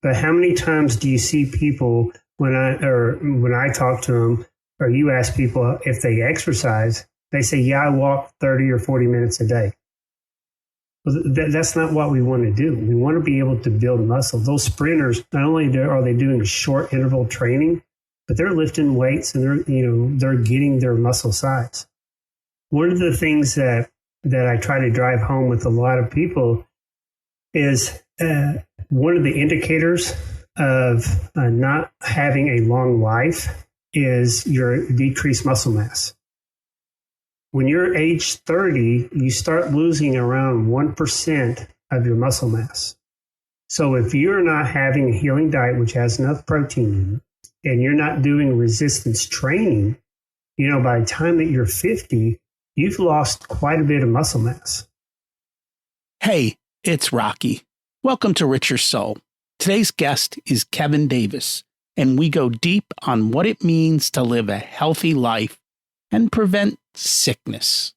But how many times do you see people when I talk to them, or you ask people if they exercise, they say, yeah, I walk 30 or 40 minutes a day. Well, that's not what we want to do. We want to be able to build muscle. Those sprinters, not only are they doing short interval training, but they're lifting weights and they're getting their muscle size. One of the things that I try to drive home with a lot of people is one of the indicators of not having a long life is your decreased muscle mass. When you're age 30, you start losing around 1% of your muscle mass. So if you're not having a healing diet, which has enough protein in it, and you're not doing resistance training, by the time that you're 50, you've lost quite a bit of muscle mass. Hey, it's Rocky. Welcome to Richer Soul. Today's guest is Kevin Davis, and we go deep on what it means to live a healthy life and prevent sickness.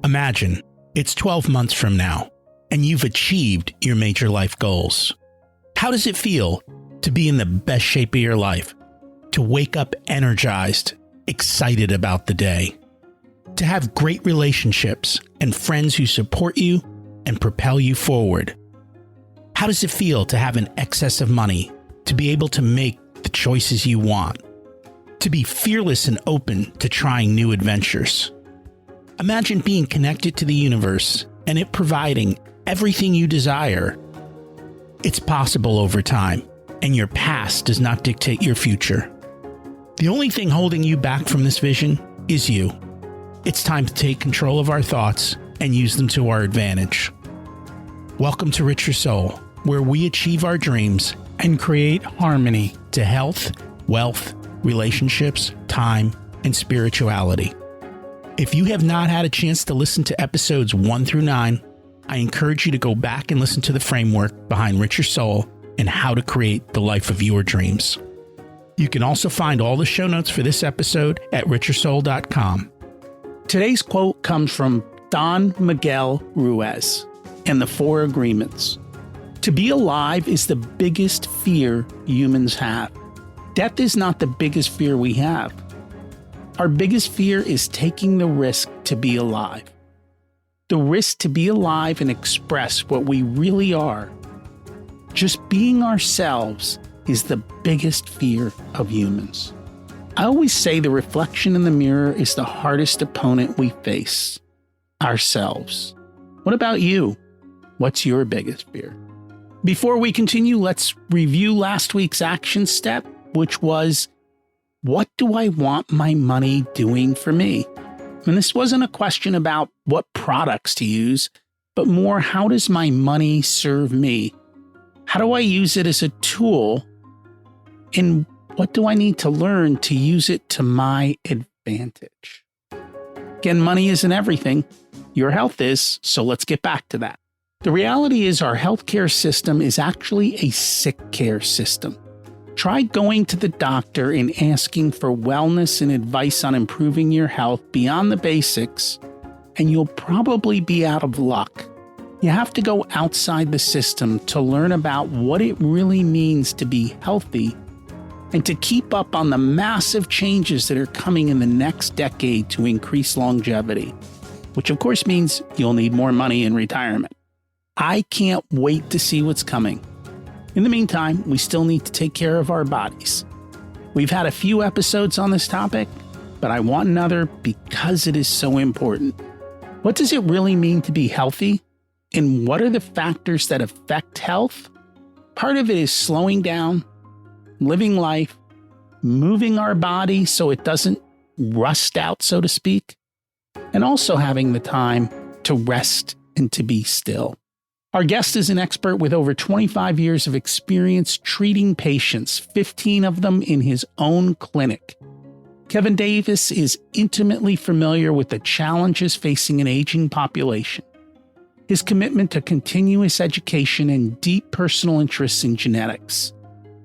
Imagine it's 12 months from now, and you've achieved your major life goals. How does it feel to be in the best shape of your life? To wake up energized, excited about the day? To have great relationships and friends who support you and propel you forward? How does it feel to have an excess of money, to be able to make the choices you want? To be fearless and open to trying new adventures? Imagine being connected to the universe and it providing everything you desire. It's possible over time, and your past does not dictate your future. The only thing holding you back from this vision is you. It's time to take control of our thoughts and use them to our advantage. Welcome to Richer Soul, where we achieve our dreams and create harmony to health, wealth, relationships, time, and spirituality. If you have not had a chance to listen to episodes 1 through 9, I encourage you to go back and listen to the framework behind Richer Soul and how to create the life of your dreams. You can also find all the show notes for this episode at richersoul.com. Today's quote comes from Don Miguel Ruiz and the 4 Agreements. To be alive is the biggest fear humans have. Death is not the biggest fear we have. Our biggest fear is taking the risk to be alive. The risk to be alive and express what we really are. Just being ourselves is the biggest fear of humans. I always say the reflection in the mirror is the hardest opponent we face, ourselves. What about you? What's your biggest fear? Before we continue, let's review last week's action step, which was, what do I want my money doing for me? And this wasn't a question about what products to use, but more, how does my money serve me? How do I use it as a tool? And what do I need to learn to use it to my advantage? Again, money isn't everything. Your health is, so let's get back to that. The reality is our healthcare system is actually a sick care system. Try going to the doctor and asking for wellness and advice on improving your health beyond the basics, and you'll probably be out of luck. You have to go outside the system to learn about what it really means to be healthy and to keep up on the massive changes that are coming in the next decade to increase longevity, which of course means you'll need more money in retirement. I can't wait to see what's coming. In the meantime, we still need to take care of our bodies. We've had a few episodes on this topic, but I want another because it is so important. What does it really mean to be healthy? And what are the factors that affect health? Part of it is slowing down, living life, moving our body so it doesn't rust out, so to speak, and also having the time to rest and to be still. Our guest is an expert with over 25 years of experience treating patients, 15 of them in his own clinic. Kevin Davis is intimately familiar with the challenges facing an aging population. His commitment to continuous education and deep personal interests in genetics,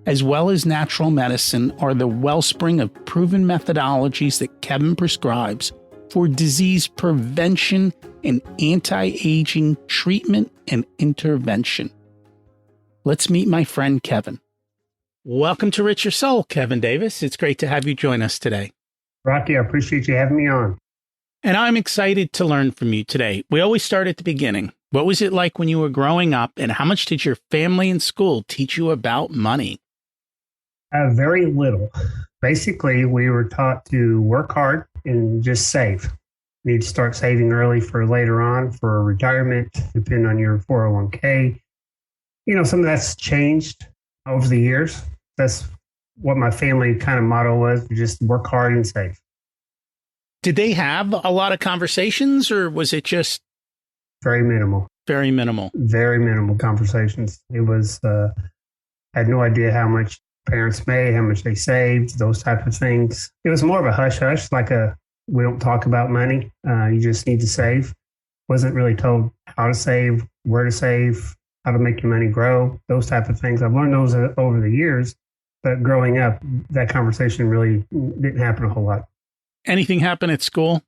as well as natural medicine, are the wellspring of proven methodologies that Kevin prescribes for disease prevention and anti-aging treatment and intervention. Let's meet my friend Kevin. Welcome to Rich Your Soul, Kevin Davis. It's great to have you join us today. Rocky, I appreciate you having me on. And I'm excited to learn from you today. We always start at the beginning. What was it like when you were growing up, and how much did your family and school teach you about money? Very little. Basically, we were taught to work hard and just save. You need to start saving early for later on for retirement, depending on your 401k. You know, some of that's changed over the years. That's what my family kind of motto was, just work hard and save. Did they have a lot of conversations, or was it just very minimal? Very minimal. Very minimal conversations. It was, I had no idea how much parents made, how much they saved, those type of things. It was more of a hush-hush, we don't talk about money. You just need to save. Wasn't really told how to save, where to save, how to make your money grow, those type of things. I've learned those over the years, but growing up, that conversation really didn't happen a whole lot. Anything happen at school?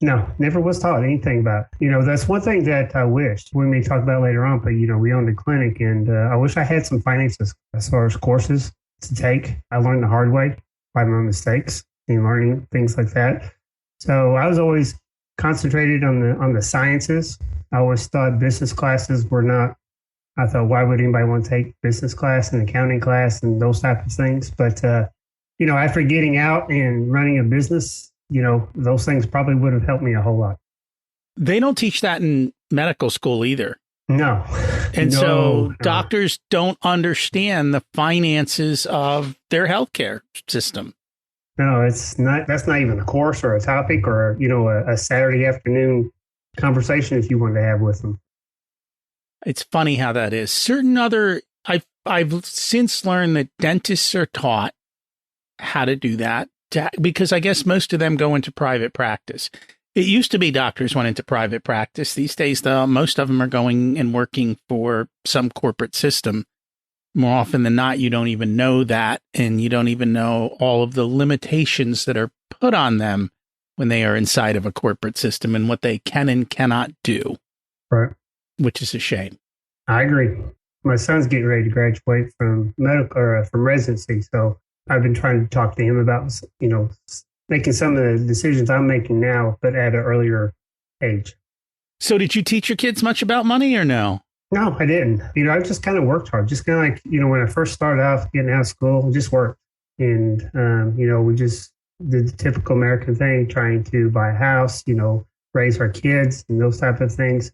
No, never was taught anything about it. You know, that's one thing that I wished we may talk about later on, but, you know, we owned a clinic, and I wish I had some finances as far as courses to take. I learned the hard way by my mistakes and learning things like that. So I was always concentrated on the sciences. I always thought business classes were not, I thought, why would anybody want to take business class and accounting class and those type of things? But, you know, after getting out and running a business, you know, those things probably would have helped me a whole lot. They don't teach that in medical school either. No. And so doctors don't understand the finances of their healthcare system. No, it's not. That's not even a course or a topic or, you know, a Saturday afternoon conversation if you wanted to have with them. It's funny how that is. Certain other, I've since learned that dentists are taught how to do that, because I guess most of them go into private practice. It used to be doctors went into private practice. These days, though, most of them are going and working for some corporate system. More often than not, you don't even know that, and you don't even know all of the limitations that are put on them when they are inside of a corporate system and what they can and cannot do. Right. Which is a shame. I agree. My son's getting ready to graduate from from residency, so I've been trying to talk to him about, you know, making some of the decisions I'm making now, but at an earlier age. So did you teach your kids much about money or no? No, I didn't. You know, I just kind of worked hard. Just kind of like, you know, when I first started off getting out of school, I just worked. And, you know, we just did the typical American thing, trying to buy a house, you know, raise our kids and those type of things.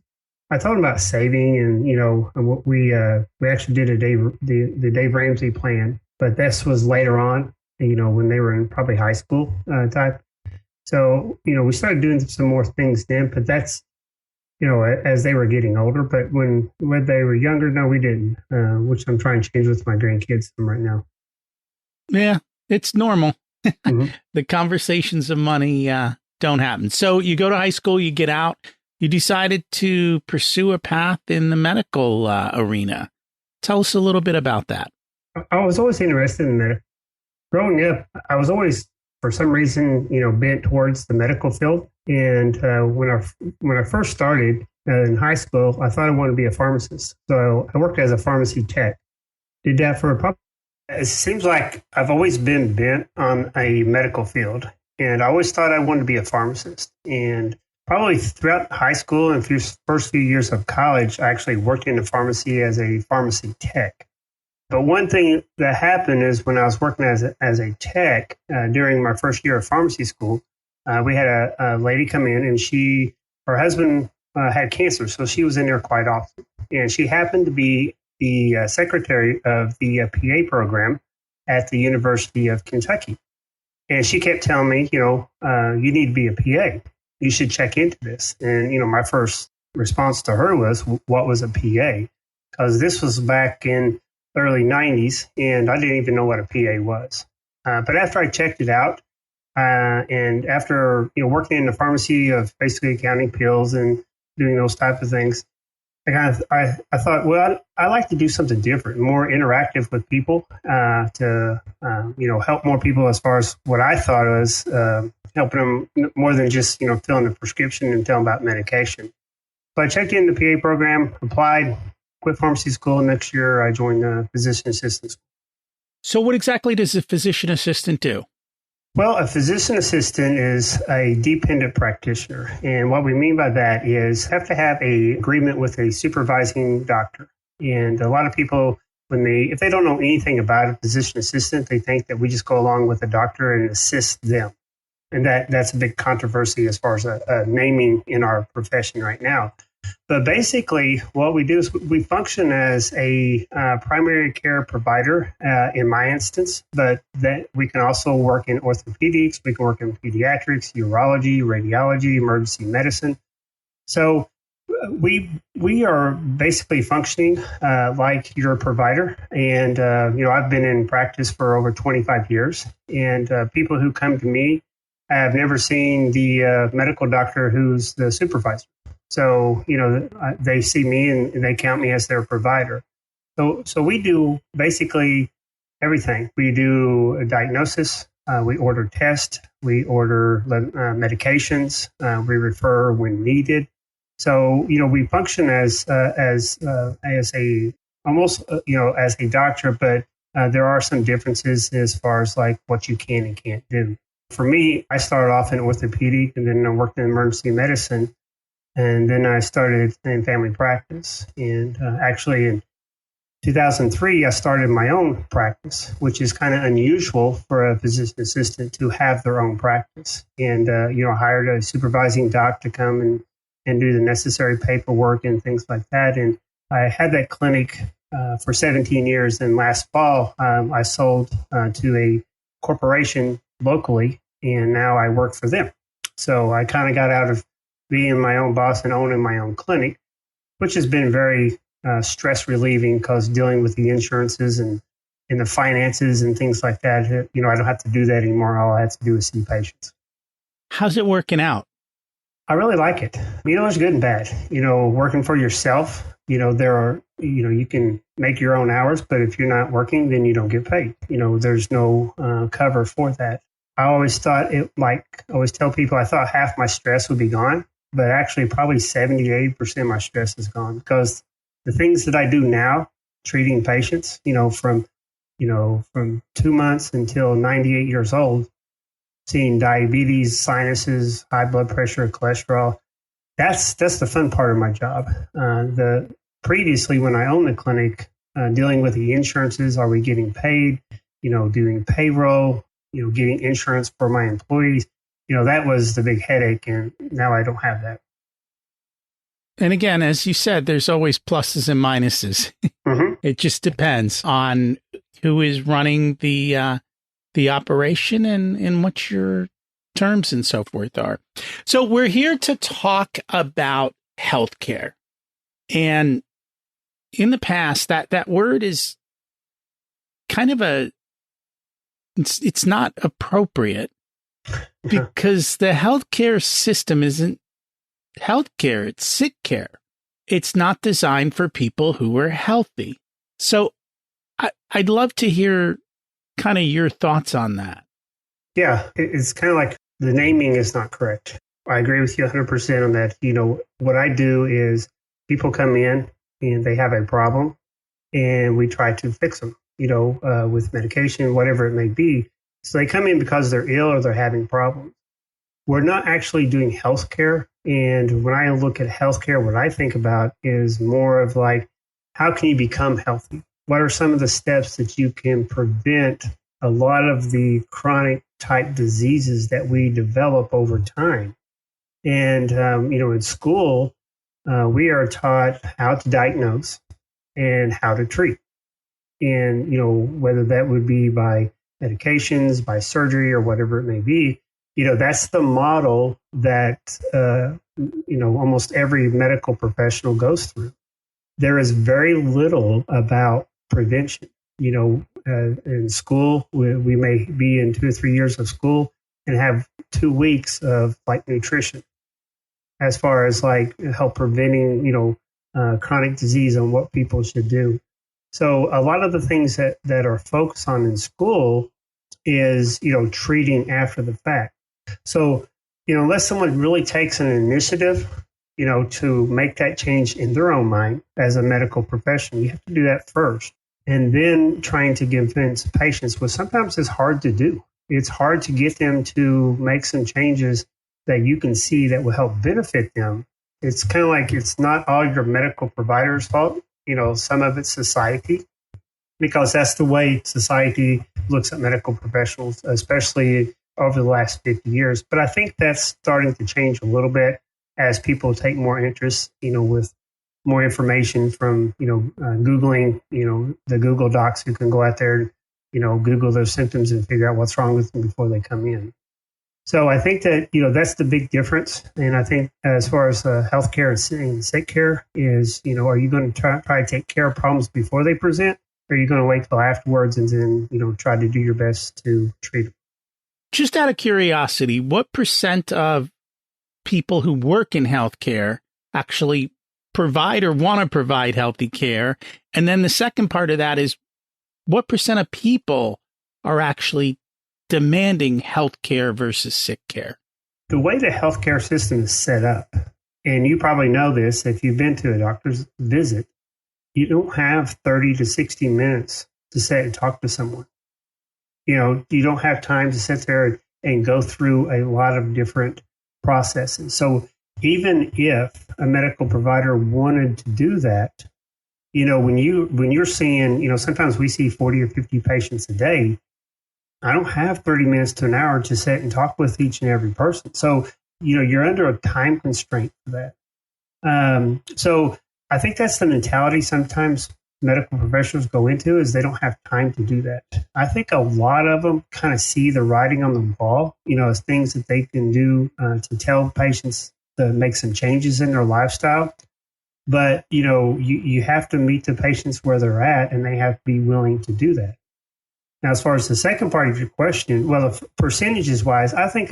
I taught them about saving, and, you know, we actually did the Dave Ramsey plan. But this was later on, you know, when they were in probably high school type. So, you know, we started doing some more things then, but that's, you know, as they were getting older. But when they were younger, no, we didn't, which I'm trying to change with my grandkids right now. Yeah, it's normal. Mm-hmm. The conversations of money don't happen. So you go to high school, you get out, you decided to pursue a path in the medical arena. Tell us a little bit about that. I was always interested in that. Growing up, I was always, for some reason, you know, bent towards the medical field. And when I first started in high school, I thought I wanted to be a pharmacist. So I worked as a pharmacy tech. Did that for it seems like I've always been bent on a medical field. And I always thought I wanted to be a pharmacist. And probably throughout high school and first few years of college, I actually worked in a pharmacy as a pharmacy tech. But one thing that happened is when I was working as a tech during my first year of pharmacy school, we had a lady come in, and her husband had cancer, so she was in there quite often. And she happened to be the secretary of the PA program at the University of Kentucky. And she kept telling me, you know, you need to be a PA. You should check into this. And, you know, my first response to her was, what was a PA? Because this was back in early 90s, and I didn't even know what a PA was. But after I checked it out, and after, you know, working in the pharmacy of basically counting pills and doing those type of things, I thought, well, I like to do something different, more interactive with people, to help more people as far as what I thought was helping them more than just filling a prescription and telling about medication. So I checked in the PA program, applied, quit pharmacy school. Next year, I joined the physician assistant school. So what exactly does a physician assistant do? Well, a physician assistant is a dependent practitioner. And what we mean by that is have to have an agreement with a supervising doctor. And a lot of people, if they don't know anything about a physician assistant, they think that we just go along with a doctor and assist them. And that's a big controversy as far as naming in our profession right now. But basically, what we do is we function as a primary care provider in my instance, but that we can also work in orthopedics, we can work in pediatrics, urology, radiology, emergency medicine. So we are basically functioning like your provider. And, I've been in practice for over 25 years, and people who come to me have never seen the medical doctor who's the supervisor. So, they see me and they count me as their provider. So we do basically everything. We do a diagnosis, we order tests, we order medications, we refer when needed. So, we function as a almost, as a doctor, but there are some differences as far as like what you can and can't do. For me, I started off in orthopedic and then I worked in emergency medicine. And then I started in family practice. And actually in 2003, I started my own practice, which is kind of unusual for a physician assistant to have their own practice. And, hired a supervising doc to come and do the necessary paperwork and things like that. And I had that clinic for 17 years. And last fall, I sold to a corporation locally, and now I work for them. So I kind of got out of being my own boss and owning my own clinic, which has been very stress relieving because dealing with the insurances and the finances and things like that, I don't have to do that anymore. All I have to do is see patients. How's it working out? I really like it. There's good and bad. Working for yourself, there are, you can make your own hours, but if you're not working, then you don't get paid. There's no cover for that. I always thought I always tell people I thought half my stress would be gone, but actually probably 70 to 80% of my stress is gone because the things that I do now, treating patients, from 2 months until 98 years old, seeing diabetes, sinuses, high blood pressure, cholesterol, that's the fun part of my job. Previously when I owned the clinic, dealing with the insurances, are we getting paid, doing payroll, getting insurance for my employees, that was the big headache. And now I don't have that. And again, as you said, there's always pluses and minuses. Mm-hmm. It just depends on who is running the operation and what your terms and so forth are. So we're here to talk about healthcare. And in the past, that word is kind of it's not appropriate because the healthcare system isn't healthcare, it's sick care. It's not designed for people who are healthy. So I'd love to hear kind of your thoughts on that. Yeah, it's kind of like the naming is not correct. I agree with you 100% on that. What I do is people come in and they have a problem and we try to fix them, with medication, whatever it may be. So they come in because they're ill or they're having problems. We're not actually doing healthcare. And when I look at healthcare, what I think about is more of like, how can you become healthy? What are some of the steps that you can prevent a lot of the chronic type diseases that we develop over time? And, in school, we are taught how to diagnose and how to treat. And, whether that would be by medications, by surgery, or whatever it may be, that's the model that, almost every medical professional goes through. There is very little about prevention. In school, we may be in 2 or 3 years of school and have 2 weeks of like nutrition. as far as like help preventing, chronic disease and what people should do. So a lot of the things that are focused on in school is, treating after the fact. So, unless someone really takes an initiative, to make that change in their own mind as a medical professional, you have to do that first. And then trying to convince patients, well, sometimes it's hard to do. It's hard to get them to make some changes that you can see that will help benefit them. It's kind of like it's not all your medical provider's fault. Some of it's society, because that's the way society looks at medical professionals, especially over the last 50 years. But I think that's starting to change a little bit as people take more interest, with more information from, Googling, the Google Docs, who can go out there and, Google their symptoms and figure out what's wrong with them before they come in. So I think that, that's the big difference. And I think as far as healthcare and sick care is, are you going to try to take care of problems before they present? Or are you going to wait till afterwards and then, try to do your best to treat them? Just out of curiosity, what % of people who work in healthcare actually provide or want to provide healthy care? And then the second part of that is, what % of people are actually demanding health care versus sick care? The way the healthcare system is set up, and you probably know this if you've been to a doctor's visit, you don't have 30 to 60 minutes to sit and talk to someone. You don't have time to sit there and go through a lot of different processes. So even if a medical provider wanted to do that, when you're seeing, sometimes we see 40 or 50 patients a day. I don't have 30 minutes to an hour to sit and talk with each and every person. So, you're under a time constraint for that. So I think that's the mentality sometimes medical professionals go into, is they don't have time to do that. I think a lot of them kind of see the writing on the wall, as things that they can do to tell patients to make some changes in their lifestyle. But, you have to meet the patients where they're at, and they have to be willing to do that. Now, as far as the second part of your question, well, percentages wise, I think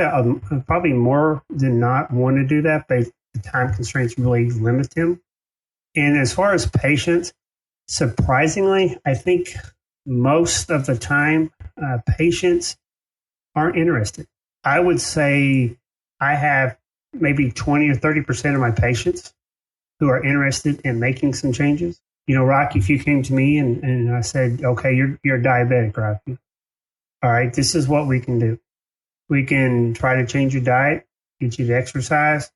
probably more than not want to do that, but the time constraints really limit them. And as far as patients, surprisingly, I think most of the time patients aren't interested. I would say I have maybe 20 or 30% of my patients who are interested in making some changes. Rocky, if you came to me and I said, okay, you're diabetic, Rocky. All right, this is what we can do. We can try to change your diet, get you to exercise,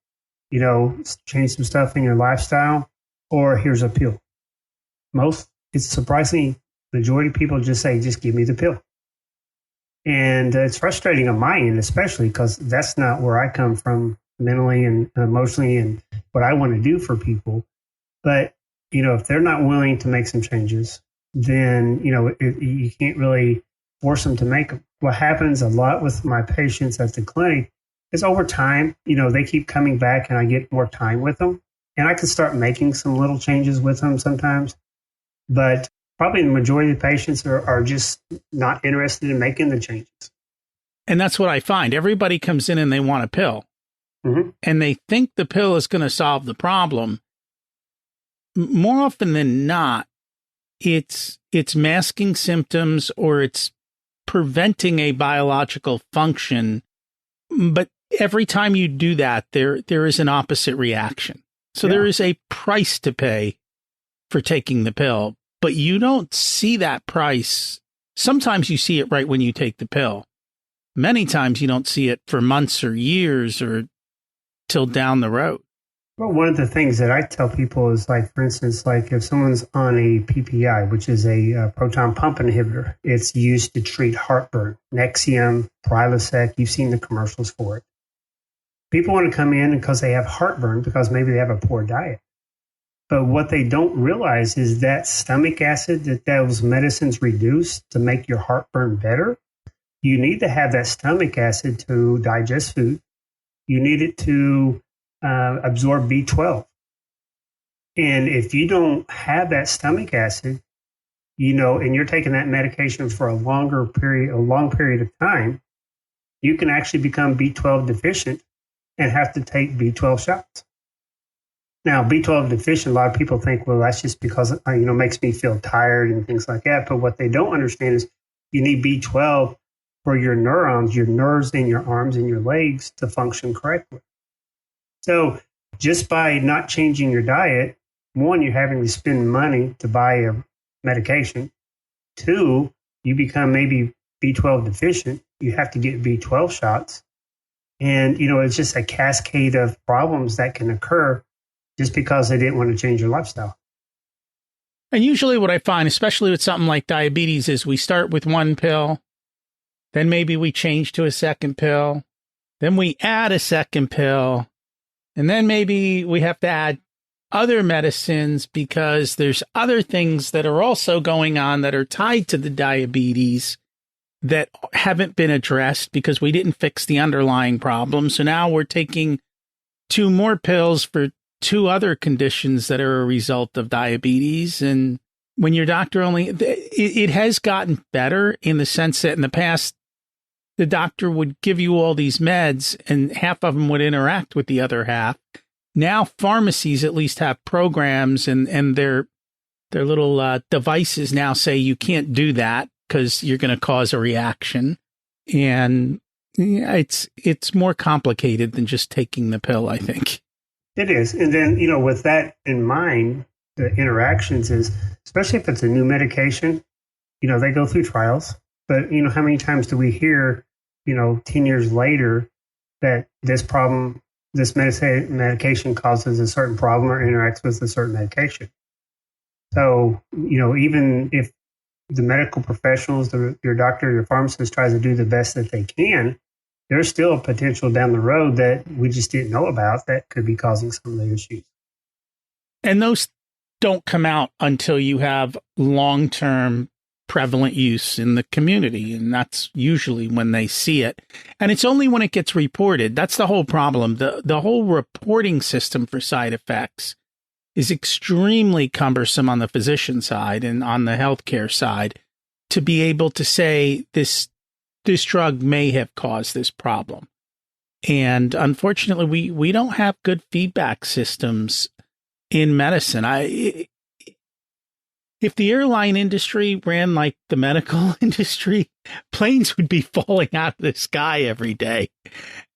change some stuff in your lifestyle, or here's a pill. It's surprisingly, majority of people just say, just give me the pill. And it's frustrating on my end, especially because that's not where I come from mentally and emotionally and what I want to do for people. But if they're not willing to make some changes, then, you can't really force them to make them. What happens a lot with my patients at the clinic is over time, they keep coming back and I get more time with them. And I can start making some little changes with them sometimes. But probably the majority of patients are just not interested in making the changes. And that's what I find. Everybody comes in and they want a pill. Mm-hmm. And they think the pill is going to solve the problem. More often than not, it's masking symptoms or it's preventing a biological function. But every time you do that, there is an opposite reaction. So there is a price to pay for taking the pill, but you don't see that price. Sometimes you see it right when you take the pill. Many times you don't see it for months or years or till down the road. Well, one of the things that I tell people is, like, for instance, like if someone's on a PPI, which is a proton pump inhibitor, it's used to treat heartburn, Nexium, Prilosec. You've seen the commercials for it. People want to come in because they have heartburn because maybe they have a poor diet. But what they don't realize is that stomach acid that those medicines reduce to make your heartburn better, you need to have that stomach acid to digest food. You need it to absorb B12. And if you don't have that stomach acid, and you're taking that medication for a long period of time, you can actually become B12 deficient and have to take B12 shots. Now, B12 deficient, a lot of people think, well, that's just because it makes me feel tired and things like that. But what they don't understand is you need B12 for your neurons, your nerves in your arms and your legs to function correctly. So just by not changing your diet, one, you're having to spend money to buy a medication. Two, you become maybe B12 deficient. You have to get B12 shots. And, it's just a cascade of problems that can occur just because they didn't want to change your lifestyle. And usually what I find, especially with something like diabetes, is we start with one pill, then maybe we change to a second pill, then we add a second pill, and then maybe we have to add other medicines because there's other things that are also going on that are tied to the diabetes that haven't been addressed because we didn't fix the underlying problem. So now we're taking 2 more pills for 2 other conditions that are a result of diabetes. And when your doctor it has gotten better in the sense that in the past, the doctor would give you all these meds and half of them would interact with the other half. Now pharmacies at least have programs and their little devices now say you can't do that because you're going to cause a reaction. And it's more complicated than just taking the pill, I think. It is. And then, with that in mind, the interactions is, especially if it's a new medication, they go through trials. But, how many times do we hear, 10 years later that this medication causes a certain problem or interacts with a certain medication? So, even if the medical professionals, your doctor, your pharmacist tries to do the best that they can, there's still a potential down the road that we just didn't know about that could be causing some of the issues. And those don't come out until you have long-term prevalent use in the community. And that's usually when they see it. And it's only when it gets reported. That's the whole problem. The whole reporting system for side effects is extremely cumbersome on the physician side and on the healthcare side to be able to say this drug may have caused this problem. And unfortunately, we don't have good feedback systems in medicine. If the airline industry ran like the medical industry, planes would be falling out of the sky every day,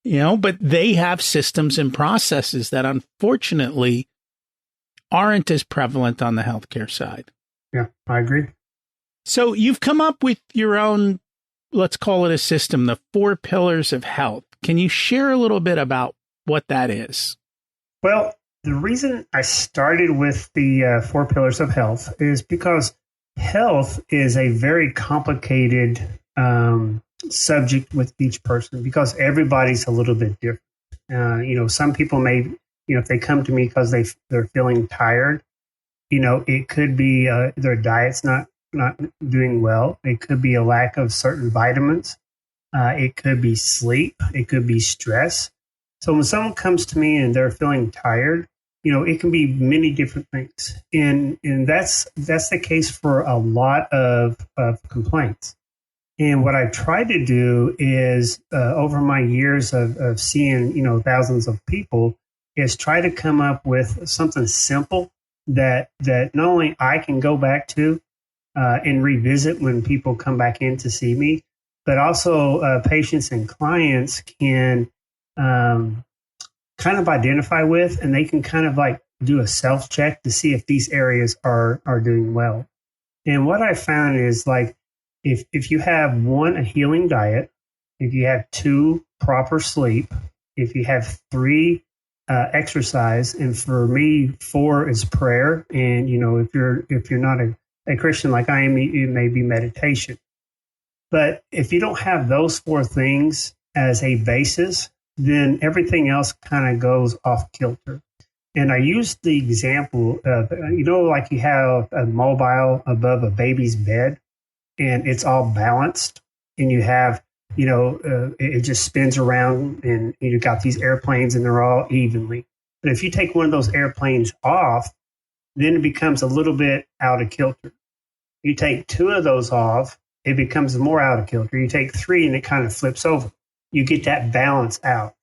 but they have systems and processes that unfortunately aren't as prevalent on the healthcare side. Yeah, I agree. So you've come up with your own, let's call it a system, the 4 pillars of health. Can you share a little bit about what that is? Well, the reason I started with the 4 pillars of health is because health is a very complicated subject with each person because everybody's a little bit different. Some people may, if they come to me because they're feeling tired, it could be their diet's not doing well. It could be a lack of certain vitamins. It could be sleep. It could be stress. So when someone comes to me and they're feeling tired, it can be many different things. And that's the case for a lot of complaints. And what I try to do is over my years of seeing, thousands of people is try to come up with something simple that not only I can go back to and revisit when people come back in to see me, but also patients and clients can kind of identify with, and they can kind of like do a self-check to see if these areas are doing well. And what I found is like, if you have 1, a healing diet, if you have 2, proper sleep, if you have 3, exercise, and for me, 4 is prayer. And, if you're not a Christian like I am, it may be meditation. But if you don't have those 4 things as a basis, then everything else kind of goes off kilter. And I use the example of, like you have a mobile above a baby's bed and it's all balanced and you have, it just spins around and you've got these airplanes and they're all evenly. But if you take one of those airplanes off, then it becomes a little bit out of kilter. You take 2 of those off, it becomes more out of kilter. You take 3 and it kind of flips over. You get that balance out.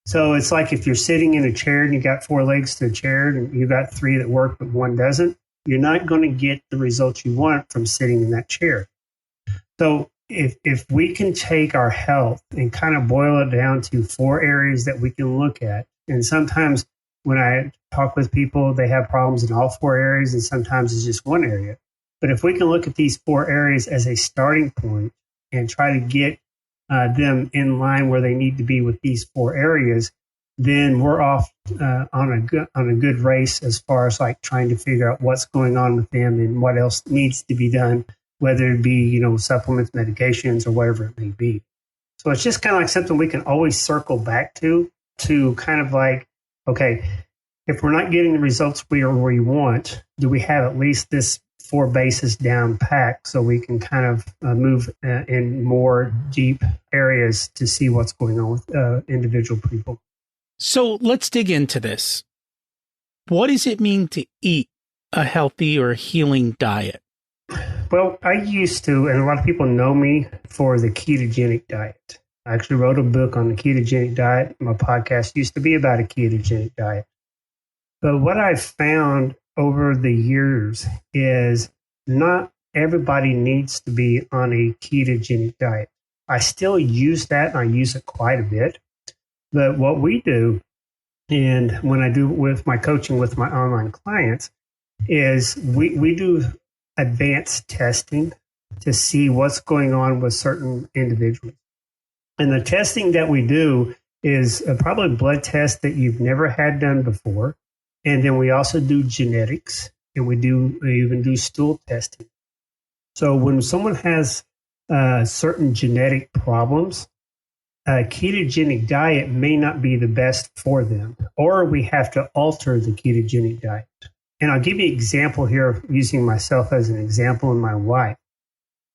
So it's like if you're sitting in a chair and you got four legs to a chair and you got three that work but one doesn't, you're not going to get the results you want from sitting in that chair. So if we can take our health and kind of boil it down to four areas that we can look at, and sometimes when I talk with people, they have problems in all four areas, and sometimes it's just one area. But if we can look at these four areas as a starting point and try to get them in line where they need to be with these four areas, then we're off on a good race as far as like trying to figure out what's going on with them and what else needs to be done, whether it be, supplements, medications, or whatever it may be. So it's just kind of like something we can always circle back to kind of like, okay, if we're not getting the results we want, do we have at least this four bases down packed so we can kind of move in more deep areas to see what's going on with individual people. So let's dig into this. What does it mean to eat a healthy or healing diet? Well, I used to, and a lot of people know me for the ketogenic diet. I actually wrote a book on the ketogenic diet. My podcast used to be about a ketogenic diet. But what I've found over the years is not everybody needs to be on a ketogenic diet. I still use that, and I use it quite a bit. But what we do, and when I do with my coaching with my online clients, is we do advanced testing to see what's going on with certain individuals. And the testing that we do is probably a blood test that you've never had done before. And then we also do genetics, and we even do stool testing. So when someone has certain genetic problems, a ketogenic diet may not be the best for them, or we have to alter the ketogenic diet. And I'll give you an example here using myself as an example and my wife.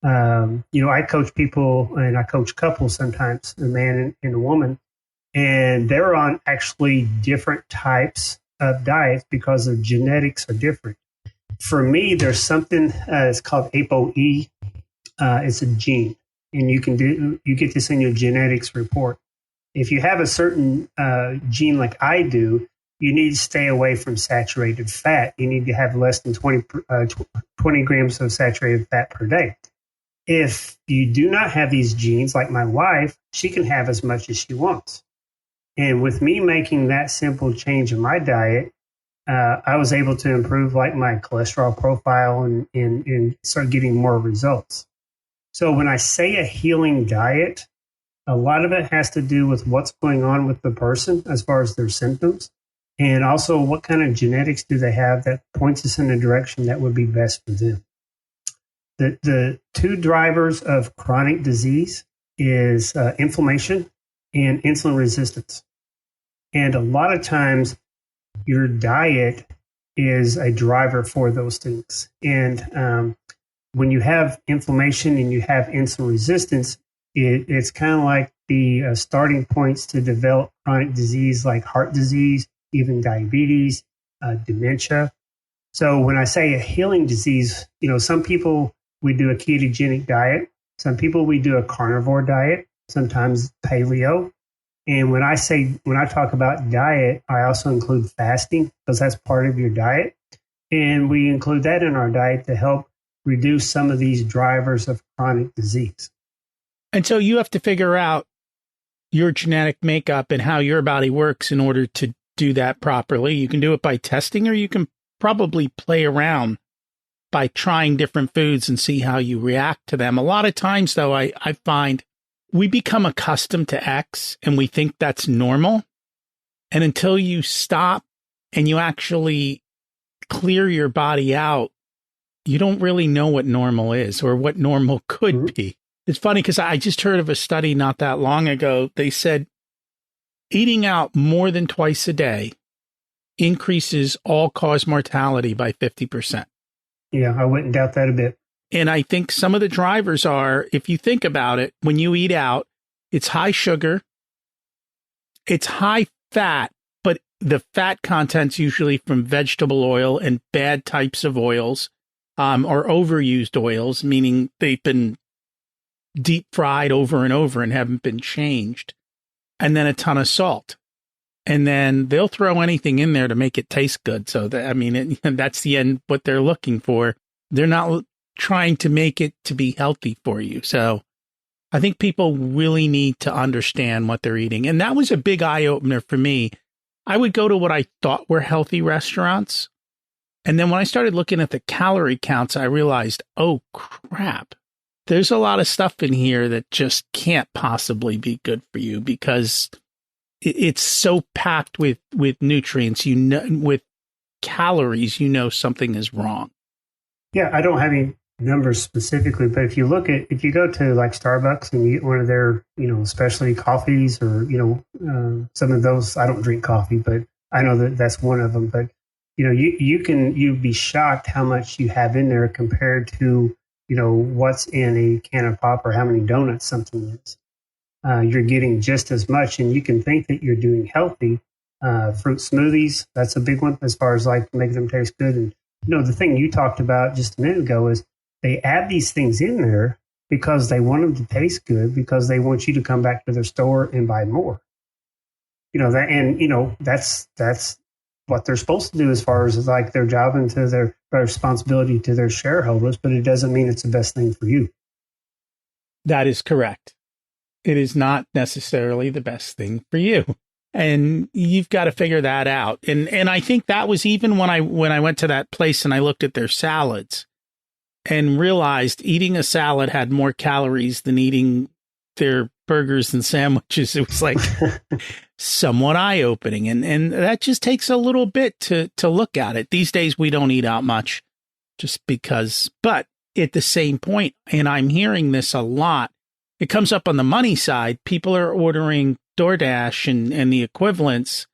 I coach people and I coach couples sometimes, a man and a woman, and they're on actually different types of diets because their genetics are different. For me, there's something it's called ApoE. It's a gene, and you get this in your genetics report. If you have a certain gene like I do, you need to stay away from saturated fat. You need to have less than 20 grams of saturated fat per day. If you do not have these genes, like my wife, she can have as much as she wants. And with me making that simple change in my diet, I was able to improve like my cholesterol profile and start getting more results. So when I say a healing diet, a lot of it has to do with what's going on with the person as far as their symptoms. And also, what kind of genetics do they have that points us in a direction that would be best for them? The two drivers of chronic disease is inflammation and insulin resistance. And a lot of times, your diet is a driver for those things. And when you have inflammation and you have insulin resistance, it's kind of like the starting points to develop chronic disease like heart disease, even diabetes, dementia. So when I say a healing disease, some people, we do a ketogenic diet. Some people, we do a carnivore diet, sometimes paleo. And when I talk about diet, I also include fasting because that's part of your diet. And we include that in our diet to help reduce some of these drivers of chronic disease. And so you have to figure out your genetic makeup and how your body works in order to do that properly. You can do it by testing, or you can probably play around by trying different foods and see how you react to them. A lot of times, though, I find we become accustomed to X and we think that's normal. And until you stop and you actually clear your body out, you don't really know what normal is or what normal could be. It's funny because I just heard of a study not that long ago. They said eating out more than twice a day increases all-cause mortality by 50%. Yeah, I wouldn't doubt that a bit. And I think some of the drivers are, if you think about it, when you eat out, it's high sugar, it's high fat, but the fat content's usually from vegetable oil and bad types of oils, or overused oils, meaning they've been deep fried over and over and haven't been changed. And then a ton of salt. And then they'll throw anything in there to make it taste good. So that's the end, what they're looking for. They're not trying to make it to be healthy for you. So I think people really need to understand what they're eating. And that was a big eye opener for me. I would go to what I thought were healthy restaurants. And then when I started looking at the calorie counts, I realized, oh crap, there's a lot of stuff in here that just can't possibly be good for you because it's so packed with nutrients, with calories, something is wrong. Yeah, I don't have any numbers specifically, but if you go to like Starbucks and you get one of their, specialty coffees or, some of those, I don't drink coffee, but I know that that's one of them. But, you'd be shocked how much you have in there compared to, what's in a can of pop or how many donuts something is. You're getting just as much, and you can think that you're doing healthy. Fruit smoothies, that's a big one as far as like making them taste good. And, the thing you talked about just a minute ago is they add these things in there because they want them to taste good, because they want you to come back to their store and buy more. That's what they're supposed to do as far as like their job and to their responsibility to their shareholders, but it doesn't mean it's the best thing for you. That is correct. It is not necessarily the best thing for you. And you've got to figure that out. And I think that was even when I went to that place and I looked at their salads and realized eating a salad had more calories than eating their burgers and sandwiches. It was like somewhat eye-opening. And that just takes a little bit to look at it. These days, we don't eat out much just because. But at the same point, and I'm hearing this a lot, it comes up on the money side. People are ordering DoorDash and the equivalents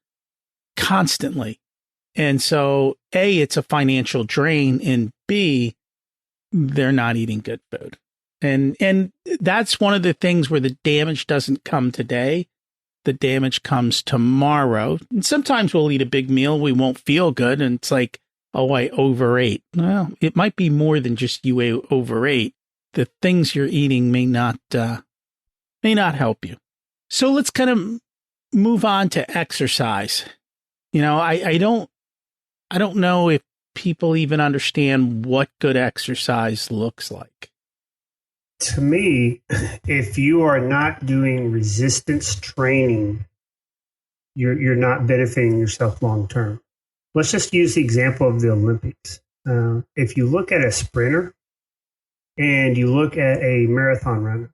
constantly. And so A, it's a financial drain, and B, they're not eating good food. And that's one of the things where the damage doesn't come today. The damage comes tomorrow. And sometimes we'll eat a big meal. We won't feel good. And it's like, oh, I overate. Well, it might be more than just you overate. The things you're eating may not help you. So let's kind of move on to exercise. I don't know if people even understand what good exercise looks like. To me, if you are not doing resistance training, you're not benefiting yourself long term. Let's just use the example of the Olympics. If you look at a sprinter and you look at a marathon runner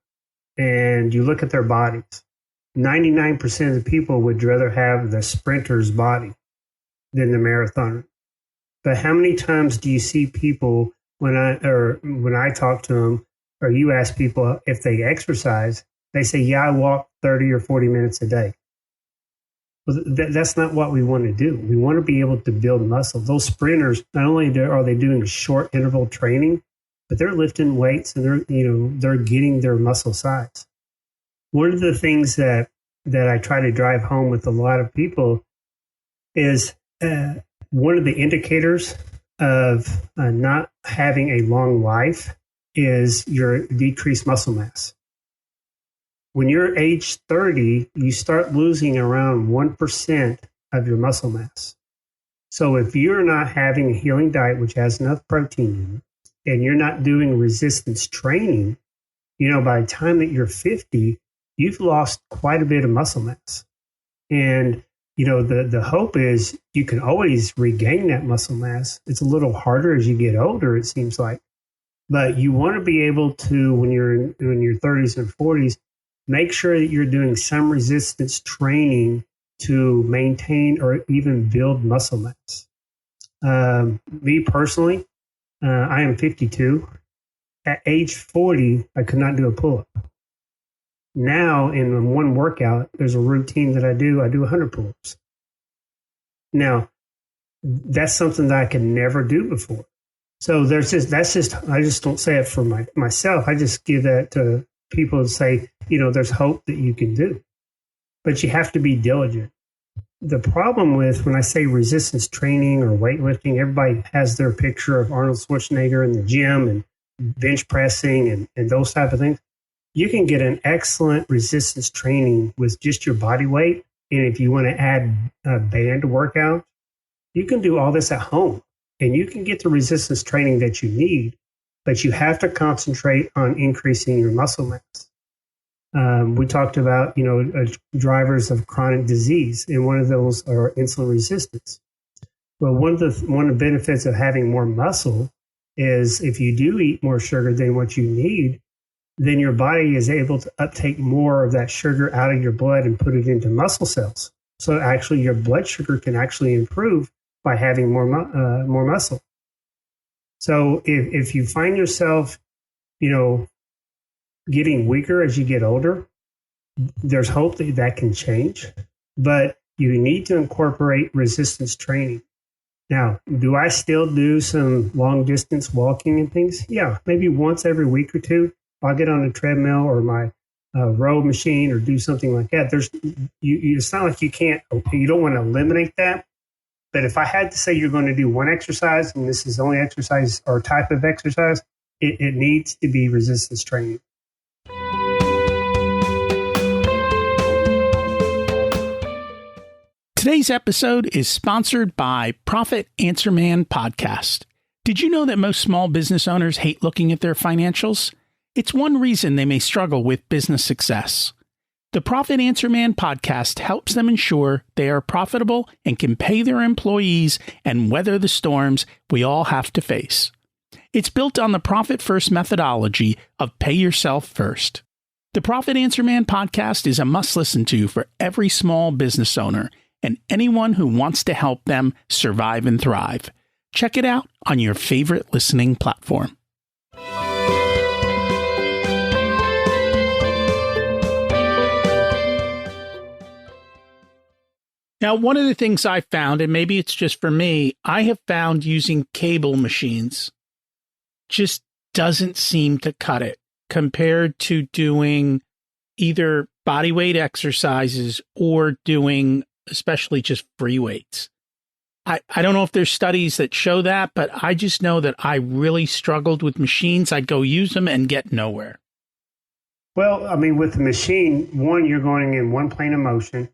and you look at their bodies, 99% of the people would rather have the sprinter's body than the marathoner. But how many times do you see people when I talk to them, or you ask people if they exercise, they say, yeah, I walk 30 or 40 minutes a day. Well, that's not what we want to do. We want to be able to build muscle. Those sprinters, not only are they doing short interval training, but they're lifting weights and they're getting their muscle size. One of the things that I try to drive home with a lot of people is one of the indicators of not having a long life is your decreased muscle mass. When you're age 30, you start losing around 1% of your muscle mass. So if you're not having a healing diet, which has enough protein in it, and you're not doing resistance training, by the time that you're 50, you've lost quite a bit of muscle mass. And, the hope is you can always regain that muscle mass. It's a little harder as you get older, it seems like. But you want to be able to, when you're in your 30s and 40s, make sure that you're doing some resistance training to maintain or even build muscle mass. Me personally, I am 52. At age 40, I could not do a pull-up. Now, in one workout, there's a routine that I do 100 pull-ups. Now, that's something that I could never do before. So I just don't say it for myself. I just give that to people to say, there's hope that you can do. But you have to be diligent. The problem with when I say resistance training or weightlifting, everybody has their picture of Arnold Schwarzenegger in the gym and bench pressing and those type of things. You can get an excellent resistance training with just your body weight And if you want to add a band workout, you can do all this at home and you can get the resistance training that you need, but you have to concentrate on increasing your muscle mass. We talked about, drivers of chronic disease, and one of those are insulin resistance. Well, one of the benefits of having more muscle is if you do eat more sugar than what you need, then your body is able to uptake more of that sugar out of your blood and put it into muscle cells. So actually your blood sugar can actually improve by having more muscle. So if you find yourself, getting weaker as you get older, there's hope that that can change, but you need to incorporate resistance training. Now, do I still do some long distance walking and things? Yeah, maybe once every week or two, I'll get on a treadmill or my row machine or do something like that. It's not like you don't want to eliminate that. But if I had to say you're going to do one exercise, and this is the only exercise or type of exercise, it needs to be resistance training. Today's episode is sponsored by Profit Answer Man Podcast. Did you know that most small business owners hate looking at their financials? It's one reason they may struggle with business success. The Profit Answer Man podcast helps them ensure they are profitable and can pay their employees and weather the storms we all have to face. It's built on the Profit First methodology of pay yourself first. The Profit Answer Man podcast is a must listen to for every small business owner and anyone who wants to help them survive and thrive. Check it out on your favorite listening platform. Now, one of the things I found, and maybe it's just for me, I have found using cable machines just doesn't seem to cut it compared to doing either body weight exercises or doing especially just free weights. I don't know if there's studies that show that, but I just know that I really struggled with machines. I'd go use them and get nowhere. Well, I mean, with the machine, one, you're going in one plane of motion,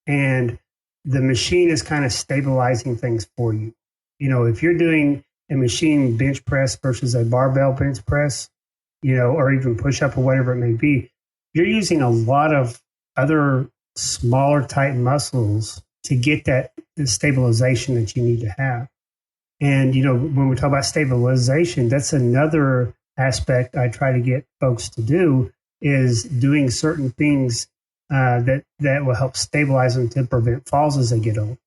and the machine is kind of stabilizing things for you. If you're doing a machine bench press versus a barbell bench press, or even push up or whatever it may be, you're using a lot of other smaller type muscles to get that stabilization that you need to have. And, when we talk about stabilization, that's another aspect I try to get folks to do, is doing certain things that will help stabilize them to prevent falls as they get old.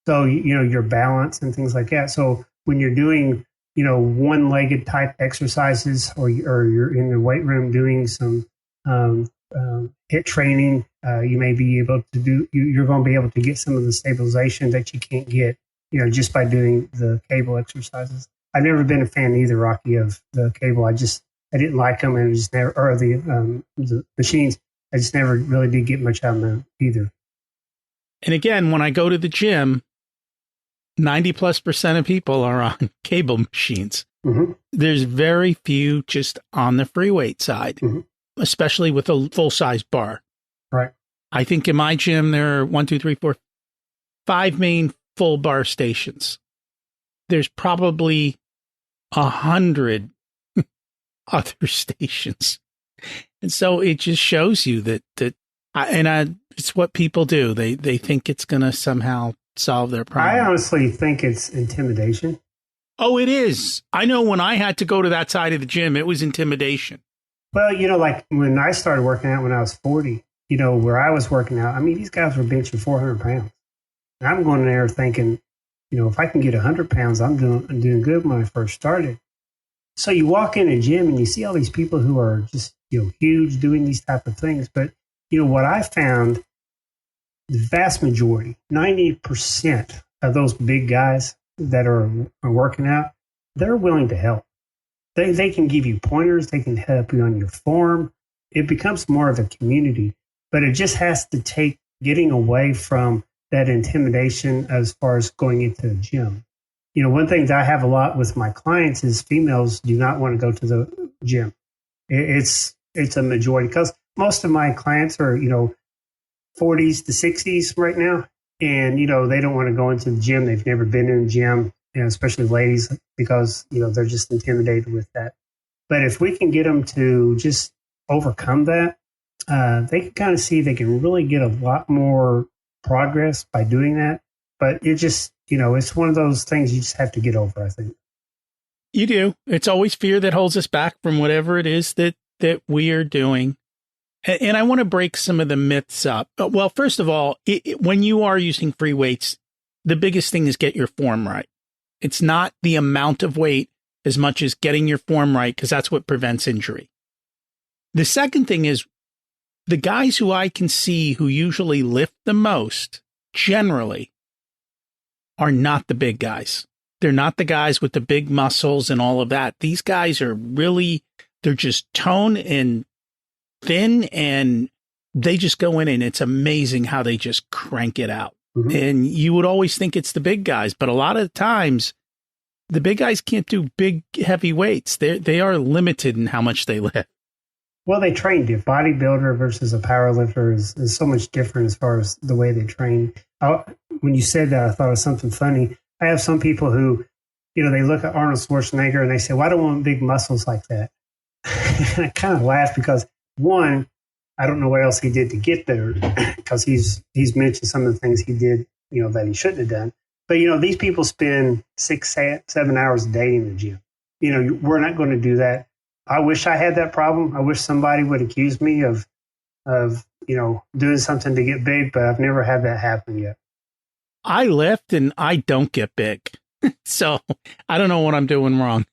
So, your balance and things like that. So when you're doing, one-legged type exercises, or you're in the weight room doing some HIIT training, you may be able to do, you're going to be able to get some of the stabilization that you can't get, just by doing the cable exercises. I've never been a fan either, Rocky, of the cable. I didn't like them, and just never, or the machines. I just never really did get much out of them either. And again, when I go to the gym, 90+% of people are on cable machines. Mm-hmm. There's very few just on the free weight side, mm-hmm. especially with a full-size bar. Right. I think in my gym, there are 5 main full bar stations. There's probably 100 other stations. And so it just shows you that it's what people do. They think it's going to somehow solve their problem. I honestly think it's intimidation. Oh, it is. I know when I had to go to that side of the gym, it was intimidation. Well, like when I started working out when I was 40, where I was working out, I mean, these guys were benching 400 pounds. And I'm going there thinking, if I can get 100 pounds, I'm doing good when I first started. So you walk in a gym and you see all these people who are just, huge doing these type of things. But, what I found, the vast majority, 90% of those big guys that are working out, they're willing to help. They can give you pointers. They can help you on your form. It becomes more of a community, but it just has to take getting away from that intimidation as far as going into the gym. One thing that I have a lot with my clients is females do not want to go to the gym. It's a majority, because most of my clients are, 40s to 60s right now. And, they don't want to go into the gym. They've never been in the gym, especially ladies, because, they're just intimidated with that. But if we can get them to just overcome that, they can kind of see they can really get a lot more progress by doing that. But it just, it's one of those things you just have to get over, I think. You do. It's always fear that holds us back from whatever it is that we are doing. And I want to break some of the myths up. Well, first of all, when you are using free weights, the biggest thing is get your form right. It's not the amount of weight as much as getting your form right, because that's what prevents injury. The second thing is the guys who I can see who usually lift the most generally are not the big guys. They're not the guys with the big muscles and all of that. These guys are really, they're just toned and thin, and they just go in, and it's amazing how they just crank it out. Mm-hmm. And you would always think it's the big guys, but a lot of the times the big guys can't do big, heavy weights. They are limited in how much they lift. Well, they train. A bodybuilder versus a power lifter is so much different as far as the way they train. When you said that, I thought of something funny. I have some people who, they look at Arnold Schwarzenegger and they say, well, I don't want big muscles like that. And I kind of laugh because, one, I don't know what else he did to get there, because he's mentioned some of the things he did, that he shouldn't have done. But, these people spend 6, 7 hours a day in the gym. We're not going to do that. I wish I had that problem. I wish somebody would accuse me of doing something to get big, but I've never had that happen yet. I lift and I don't get big. So I don't know what I'm doing wrong.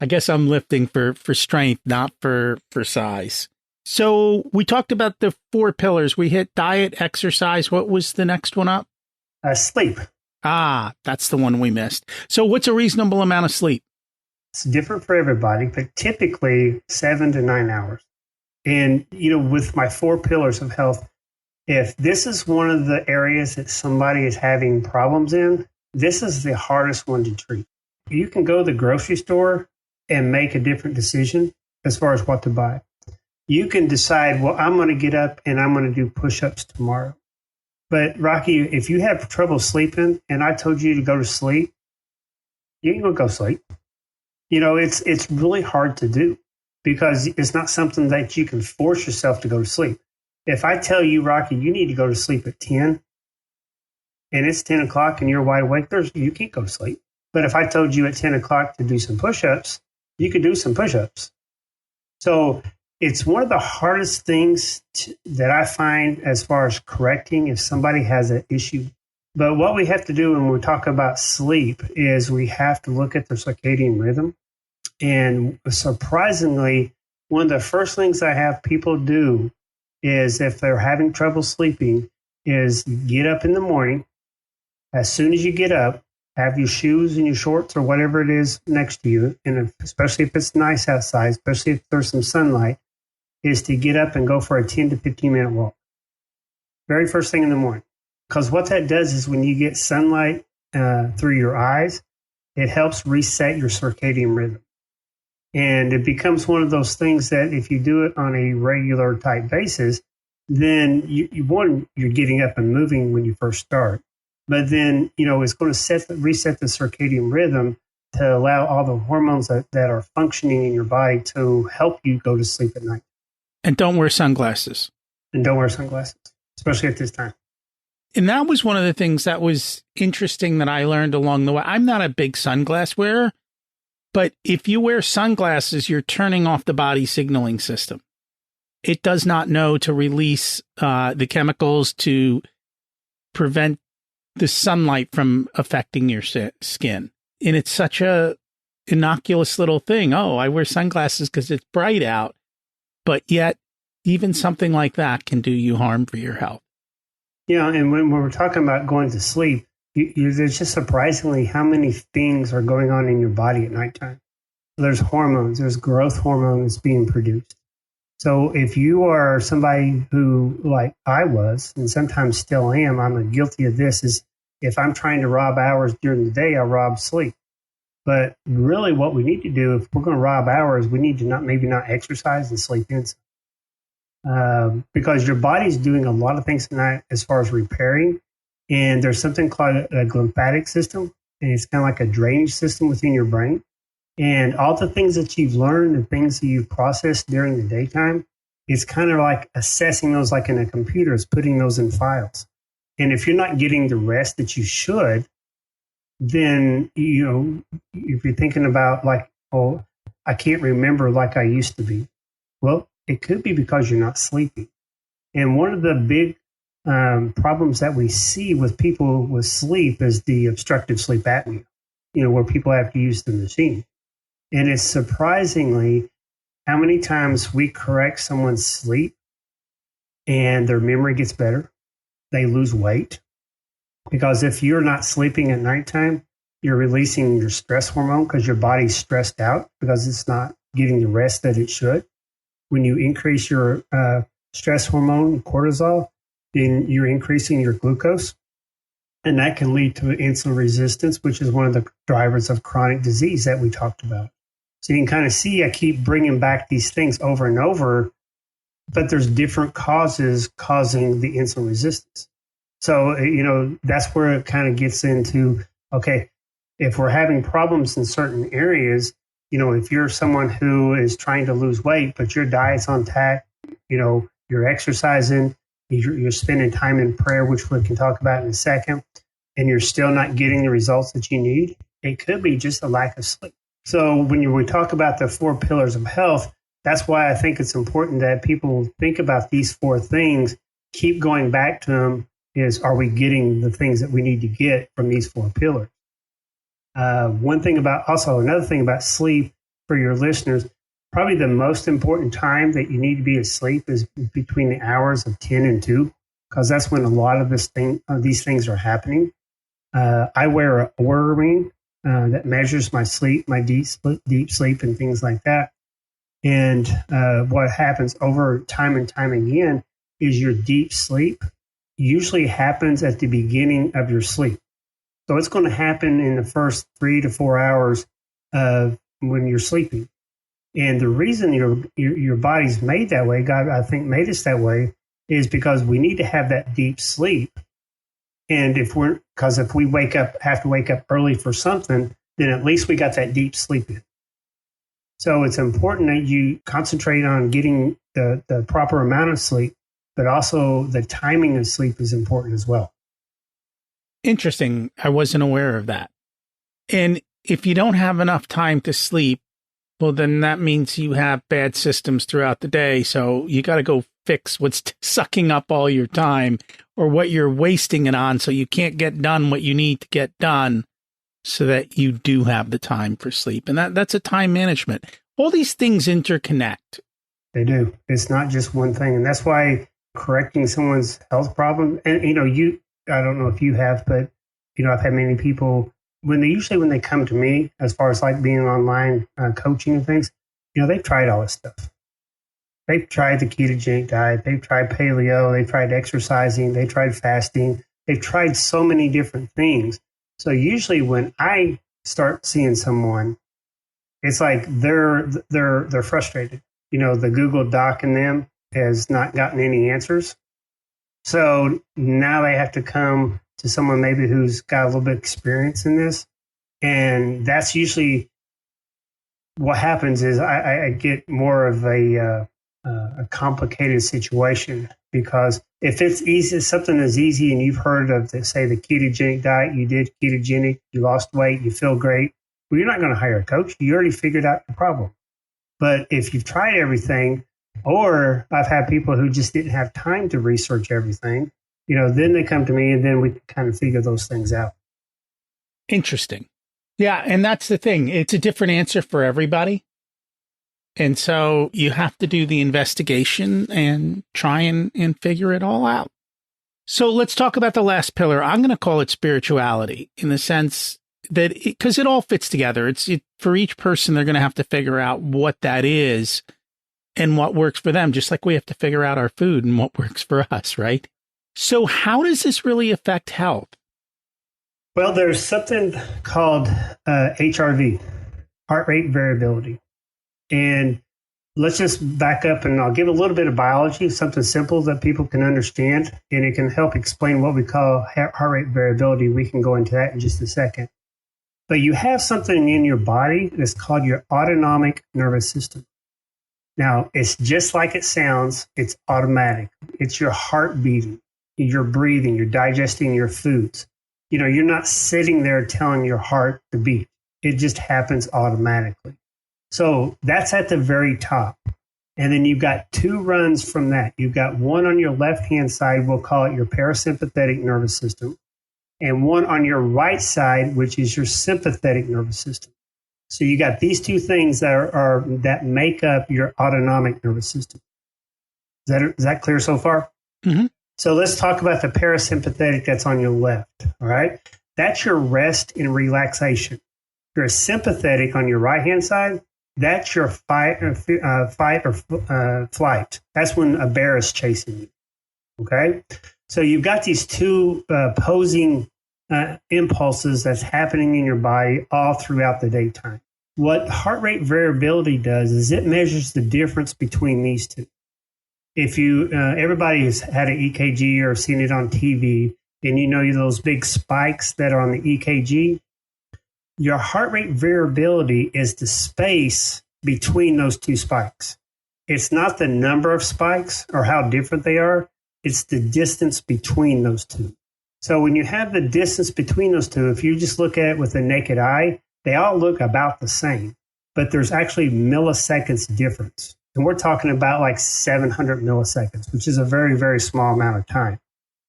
I guess I'm lifting for strength, not for size. So we talked about the 4 pillars. We hit diet, exercise. What was the next one up? Sleep. That's the one we missed. So what's a reasonable amount of sleep? It's different for everybody, but typically 7 to 9 hours. And, with my 4 pillars of health, if this is one of the areas that somebody is having problems in, this is the hardest one to treat. You can go to the grocery store and make a different decision as far as what to buy. You can decide, well, I'm going to get up and I'm going to do push-ups tomorrow. But Rocky, if you have trouble sleeping and I told you to go to sleep, you ain't going to go sleep. It's really hard to do because it's not something that you can force yourself to go to sleep. If I tell you, Rocky, you need to go to sleep at 10 and it's 10 o'clock and you're wide awake, you can't go to sleep. But if I told you at 10 o'clock to do some push-ups, you could do some push-ups. So it's one of the hardest things that I find as far as correcting if somebody has an issue. But what we have to do when we talk about sleep is we have to look at the circadian rhythm. And surprisingly, one of the first things I have people do is if they're having trouble sleeping is get up in the morning. As soon as you get up, have your shoes and your shorts or whatever it is next to you. And especially if it's nice outside, especially if there's some sunlight, is to get up and go for a 10 to 15 minute walk. Very first thing in the morning. Because what that does is when you get sunlight through your eyes, it helps reset your circadian rhythm. And it becomes one of those things that if you do it on a regular type basis, then you're getting up and moving when you first start. But then, it's going to reset the circadian rhythm to allow all the hormones that are functioning in your body to help you go to sleep at night. And don't wear sunglasses. Especially at this time. And that was one of the things that was interesting that I learned along the way. I'm not a big sunglass wearer, but if you wear sunglasses, you're turning off the body signaling system. It does not know to release the chemicals to prevent the sunlight from affecting your skin. And it's such a innocuous little thing. Oh, I wear sunglasses because it's bright out. But yet, even something like that can do you harm for your health. Yeah, and when we're talking about going to sleep, there's just surprisingly how many things are going on in your body at nighttime. There's hormones, there's growth hormones being produced. So if you are somebody who, like I was, and sometimes still am, I'm guilty of this, is if I'm trying to rob hours during the day, I rob sleep. But really what we need to do, if we're going to rob hours, we need to maybe not exercise and sleep in. because your body's doing a lot of things tonight as far as repairing. And there's something called a lymphatic system, and it's kind of like a drainage system within your brain. And all the things that you've learned and things that you've processed during the daytime, it's kind of like assessing those like in a computer, it's putting those in files. And if you're not getting the rest that you should, then, if you're thinking about like, oh, I can't remember like I used to be. Well, it could be because you're not sleeping. And one of the big problems that we see with people with sleep is the obstructive sleep apnea, where people have to use the machine. And it's surprisingly how many times we correct someone's sleep and their memory gets better, they lose weight. Because if you're not sleeping at nighttime, you're releasing your stress hormone because your body's stressed out because it's not getting the rest that it should. When you increase your stress hormone, cortisol, then you're increasing your glucose. And that can lead to insulin resistance, which is one of the drivers of chronic disease that we talked about. So you can kind of see I keep bringing back these things over and over, but there's different causes causing the insulin resistance. So, that's where it kind of gets into, okay, if we're having problems in certain areas, if you're someone who is trying to lose weight, but your diet's on tack, you're exercising, you're spending time in prayer, which we can talk about in a second, and you're still not getting the results that you need, it could be just a lack of sleep. So when we talk about the 4 pillars of health, that's why I think it's important that people think about these 4 things, keep going back to them, are we getting the things that we need to get from these 4 pillars? Another thing about sleep for your listeners, probably the most important time that you need to be asleep is between the hours of 10 and 2, because that's when a lot of these things are happening. I wear a Oura ring that measures my sleep, my deep sleep, and things like that. And what happens over time and time again is your deep sleep usually happens at the beginning of your sleep. So it's going to happen in the first 3 to 4 hours of when you're sleeping. And the reason your body's made that way, God, I think, made us that way, is because we need to have that deep sleep. And if we have to wake up early for something, then at least we got that deep sleep in. So it's important that you concentrate on getting the proper amount of sleep, but also the timing of sleep is important as well. Interesting. I wasn't aware of that. And if you don't have enough time to sleep, well, then that means you have bad systems throughout the day. So you got to go fix what's sucking up all your time or what you're wasting it on, so you can't get done what you need to get done so that you do have the time for sleep. And that's a time management. All these things interconnect. They do. It's not just one thing. And that's why correcting someone's health problem, and I don't know if you have, but I've had many people when they come to me, as far as like being online coaching and things, they've tried all this stuff. They've tried the ketogenic diet, they've tried paleo, they've tried exercising, they tried fasting, they've tried so many different things. So usually when I start seeing someone, it's like they're frustrated. The Google Doc in them has not gotten any answers. So now they have to come to someone maybe who's got a little bit of experience in this. And that's usually what happens is I get more of a complicated situation, because if it's easy, something is easy and you've heard of, say, the ketogenic diet, you did ketogenic, you lost weight, you feel great. Well, you're not going to hire a coach. You already figured out the problem. But if you've tried everything, or I've had people who just didn't have time to research everything, then they come to me and then we kind of figure those things out. Interesting. Yeah. And that's the thing. It's a different answer for everybody. And so you have to do the investigation and try and figure it all out. So let's talk about the last pillar. I'm going to call it spirituality, in the sense that because it all fits together. For each person, they're going to have to figure out what that is and what works for them, just like we have to figure out our food and what works for us, right? So how does this really affect health? Well, there's something called HRV, heart rate variability. And let's just back up and I'll give a little bit of biology, something simple that people can understand, and it can help explain what we call heart rate variability. We can go into that in just a second. But you have something in your body that's called your autonomic nervous system. Now, it's just like it sounds. It's automatic. It's your heart beating, you're breathing, you're digesting your foods. You're not sitting there telling your heart to beat. It just happens automatically. So that's at the very top. And then you've got two runs from that. You've got one on your left-hand side, we'll call it your parasympathetic nervous system, and one on your right side, which is your sympathetic nervous system. So you got these two things that make up your autonomic nervous system. Is that clear so far? Mm-hmm. So let's talk about the parasympathetic that's on your left. All right. That's your rest and relaxation. Your sympathetic on your right-hand side, that's your fight or flight. That's when a bear is chasing you. Okay. So you've got these two opposing impulses that's happening in your body all throughout the daytime. What heart rate variability does is it measures the difference between these two. If you, everybody has had an EKG or seen it on TV, and those big spikes that are on the EKG, your heart rate variability is the space between those two spikes. It's not the number of spikes or how different they are. It's the distance between those two. So when you have the distance between those two, if you just look at it with the naked eye, they all look about the same, but there's actually milliseconds difference. And we're talking about like 700 milliseconds, which is a very, very small amount of time.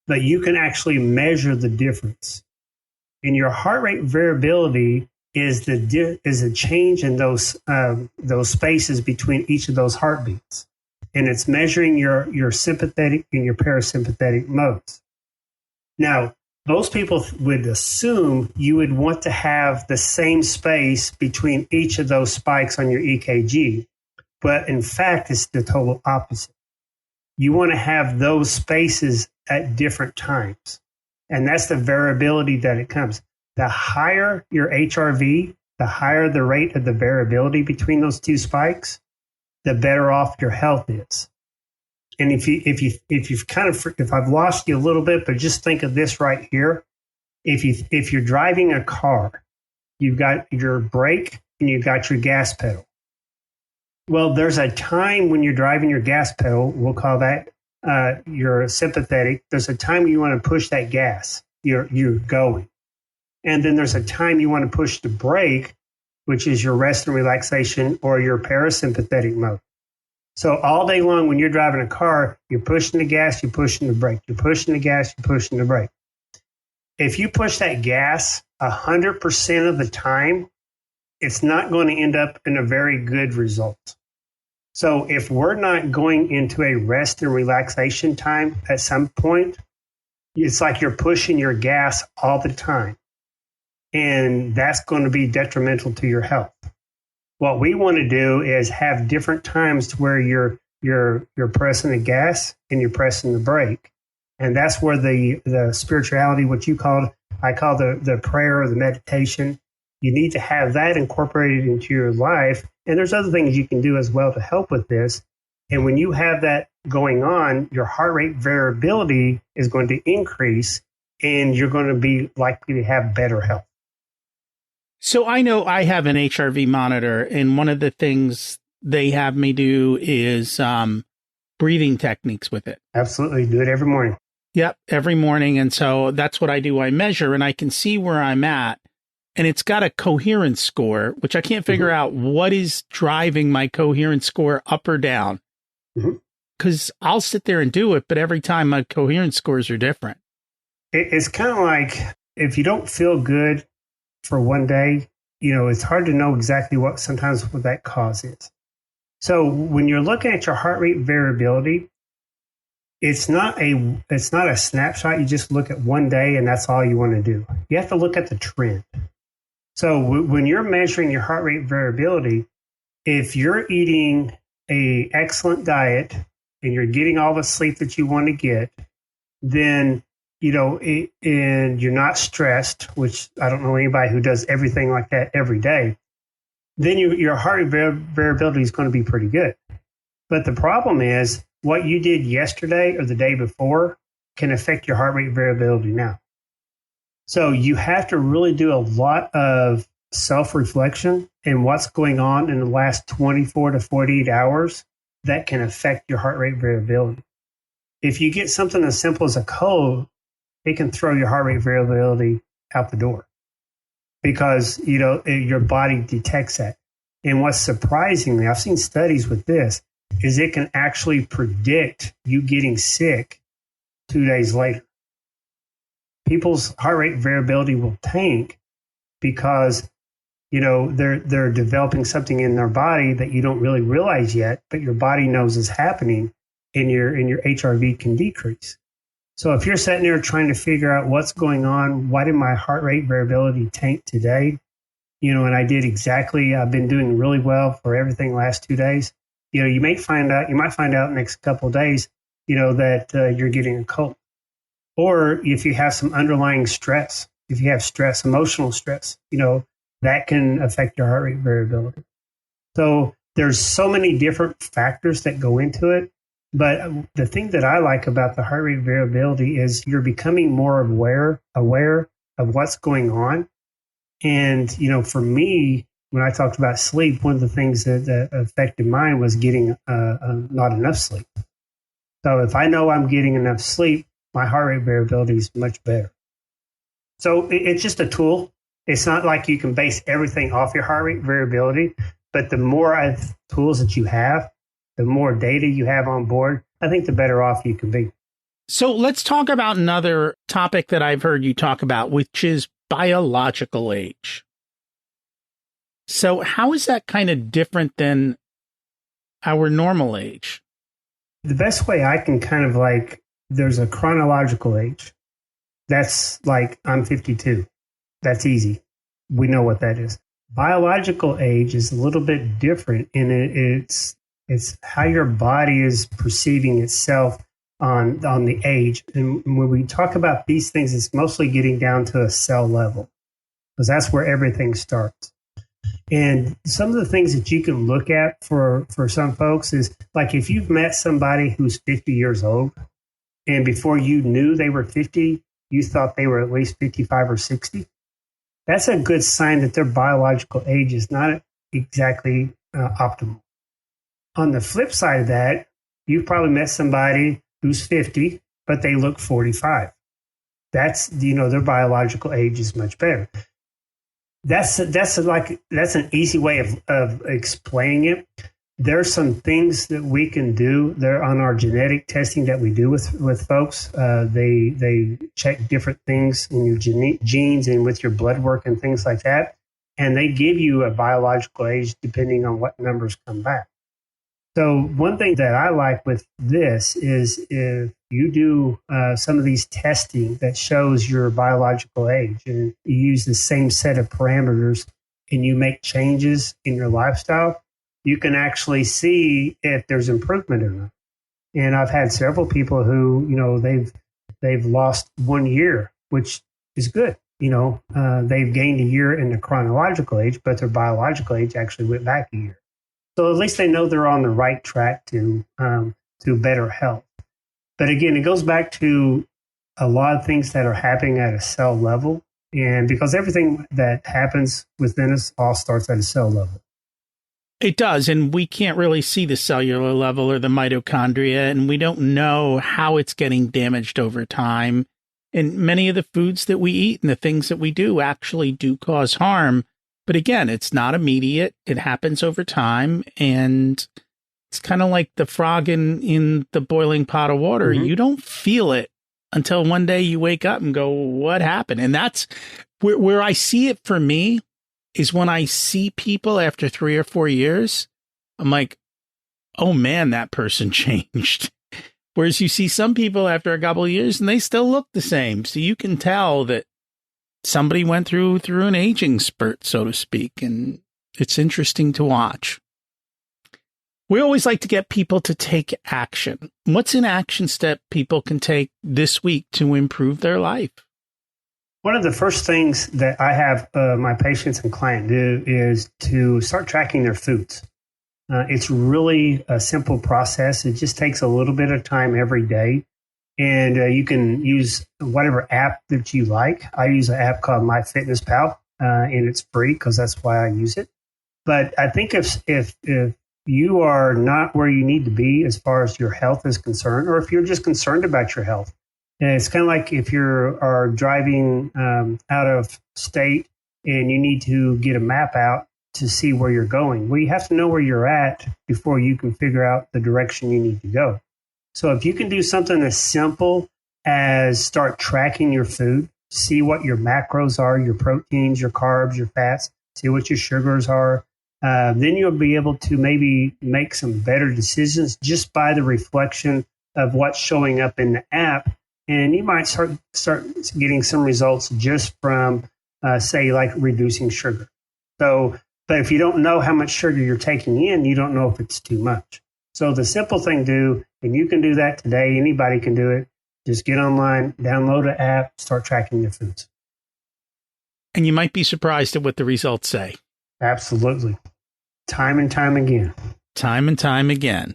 But you can actually measure the difference. And your heart rate variability is a change in those spaces between each of those heartbeats. And it's measuring your sympathetic and your parasympathetic modes. Now, most people would assume you would want to have the same space between each of those spikes on your EKG. But in fact, it's the total opposite. You want to have those spaces at different times. And that's the variability that it comes. The higher your HRV, the higher the rate of the variability between those two spikes, the better off your health is. And if I've lost you a little bit, but just think of this right here. If you're driving a car, you've got your brake and you've got your gas pedal. Well, there's a time when you're driving your gas pedal, we'll call that your sympathetic. There's a time when you want to push that gas, you're going. And then there's a time you want to push the brake, which is your rest and relaxation or your parasympathetic mode. So all day long when you're driving a car, you're pushing the gas, you're pushing the brake, you're pushing the gas, you're pushing the brake. If you push that gas 100% of the time, it's not going to end up in a very good result. So if we're not going into a rest and relaxation time at some point, it's like you're pushing your gas all the time. And that's going to be detrimental to your health. What we want to do is have different times to where you're pressing the gas and you're pressing the brake. And that's where the spirituality, what I call the prayer or the meditation, you need to have that incorporated into your life. And there's other things you can do as well to help with this. And when you have that going on, your heart rate variability is going to increase and you're going to be likely to have better health. So I know I have an HRV monitor, and one of the things they have me do is breathing techniques with it. Absolutely. Do it every morning. Yep, every morning. And so that's what I do. I measure and I can see where I'm at. And it's got a coherence score, which I can't figure out what is driving my coherence score up or down. Because I'll sit there and do it, but every time my coherence scores are different. It's kind of like if you don't feel good for one day, it's hard to know exactly what that cause is. So when you're looking at your heart rate variability, it's not a snapshot. You just look at one day and that's all you want to do. You have to look at the trend. So when you're measuring your heart rate variability, if you're eating an excellent diet and you're getting all the sleep that you want to get, then and you're not stressed, which I don't know anybody who does everything like that every day, then your heart rate variability is going to be pretty good. But the problem is what you did yesterday or the day before can affect your heart rate variability now. So you have to really do a lot of self-reflection and what's going on in the last 24 to 48 hours that can affect your heart rate variability. If you get something as simple as a cold, it can throw your heart rate variability out the door because, your body detects that. And what's surprisingly, I've seen studies with this, is it can actually predict you getting sick 2 days later. People's heart rate variability will tank because, they're developing something in their body that you don't really realize yet, but your body knows is happening, and your HRV can decrease. So if you're sitting there trying to figure out what's going on, why did my heart rate variability tank today? And I did exactly, I've been doing really well for everything last 2 days. You might find out next couple of days, that you're getting a cold. Or if you have some underlying stress, if you have stress, emotional stress, that can affect your heart rate variability. So there's so many different factors that go into it. But the thing that I like about the heart rate variability is you're becoming more aware of what's going on. And, for me, when I talked about sleep, one of the things that affected mine was getting not enough sleep. So if I know I'm getting enough sleep, my heart rate variability is much better. So it's just a tool. It's not like you can base everything off your heart rate variability, but the more tools that you have, the more data you have on board, I think the better off you can be. So let's talk about another topic that I've heard you talk about, which is biological age. So how is that kind of different than our normal age? The best way I can there's a chronological age. That's like, I'm 52. That's easy. We know what that is. Biological age is a little bit different, and it's how your body is perceiving itself on the age. And when we talk about these things, it's mostly getting down to a cell level, because that's where everything starts. And some of the things that you can look at for some folks is, like, if you've met somebody who's 50 years old, and before you knew they were 50, you thought they were at least 55 or 60, that's a good sign that their biological age is not exactly optimal. On the flip side of that, you've probably met somebody who's 50, but they look 45. That's, their biological age is much better. That's an easy way of explaining it. There's some things that we can do there on our genetic testing that we do with folks. They check different things in your genes and with your blood work and things like that. And they give you a biological age depending on what numbers come back. So one thing that I like with this is if you do some of these testing that shows your biological age, and you use the same set of parameters and you make changes in your lifestyle, you can actually see if there's improvement or not. And I've had several people who, they've lost 1 year, which is good. They've gained a year in the chronological age, but their biological age actually went back a year. So at least they know they're on the right track to better health. But again, it goes back to a lot of things that are happening at a cell level. And because everything that happens within us all starts at a cell level. It does. And we can't really see the cellular level or the mitochondria, and we don't know how it's getting damaged over time. And many of the foods that we eat and the things that we do actually do cause harm. But again, it's not immediate. It happens over time. And it's kind of like the frog in the boiling pot of water. Mm-hmm. You don't feel it until one day you wake up and go, what happened? And that's where I see it for me, is when I see people after 3 or 4 years, I'm like, oh man, that person changed. Whereas you see some people after a couple of years and they still look the same. So you can tell that somebody went through an aging spurt, so to speak. And it's interesting to watch. We always like to get people to take action. What's an action step people can take this week to improve their life? One of the first things that I have my patients and clients do is to start tracking their foods. It's really a simple process. It just takes a little bit of time every day. And you can use whatever app that you like. I use an app called MyFitnessPal, and it's free because that's why I use it. But I think if you are not where you need to be as far as your health is concerned, or if you're just concerned about your health, and it's kind of like if you are driving out of state and you need to get a map out to see where you're going. Well, you have to know where you're at before you can figure out the direction you need to go. So if you can do something as simple as start tracking your food, see what your macros are, your proteins, your carbs, your fats, see what your sugars are, then you'll be able to maybe make some better decisions just by the reflection of what's showing up in the app. And you might start getting some results just from, say, like reducing sugar. So, but if you don't know how much sugar you're taking in, you don't know if it's too much. So the simple thing to do, and you can do that today, anybody can do it, just get online, download an app, start tracking your foods. And you might be surprised at what the results say. Absolutely. Time and time again. Time and time again.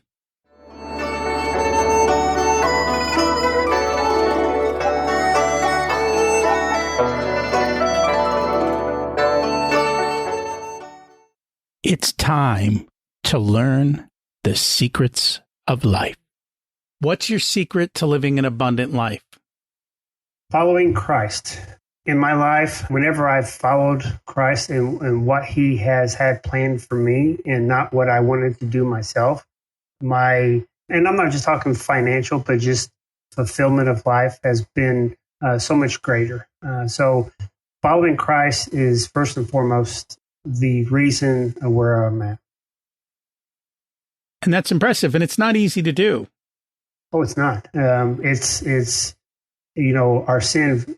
It's time to learn the secrets of life. What's your secret to living an abundant life? Following Christ. In my life, whenever I've followed Christ and what he has had planned for me and not what I wanted to do myself, and I'm not just talking financial, but just fulfillment of life has been so much greater. So following Christ is first and foremost the reason where I'm at. And that's impressive. And it's not easy to do. Oh, it's not. It's our sin,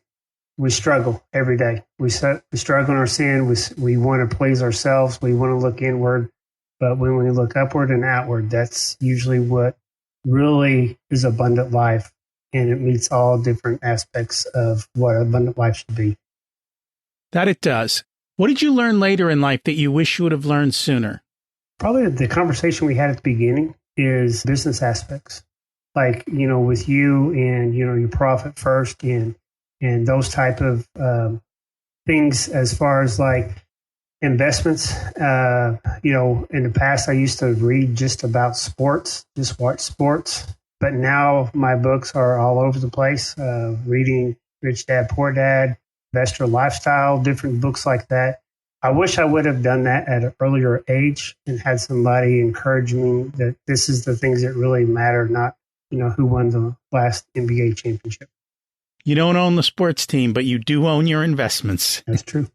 we struggle every day. We struggle in our sin. We want to please ourselves. We want to look inward. But when we look upward and outward, that's usually what really is abundant life. And it meets all different aspects of what abundant life should be. That it does. What did you learn later in life that you wish you would have learned sooner? Probably the conversation we had at the beginning is business aspects. Like, with you and, your profit first and those type of things as far as like investments. In the past, I used to read just about sports, just watch sports. But now my books are all over the place, reading Rich Dad, Poor Dad, Investor Lifestyle, different books like that. I wish I would have done that at an earlier age and had somebody encourage me that this is the things that really matter, not, who won the last NBA championship. You don't own the sports team, but you do own your investments. That's true.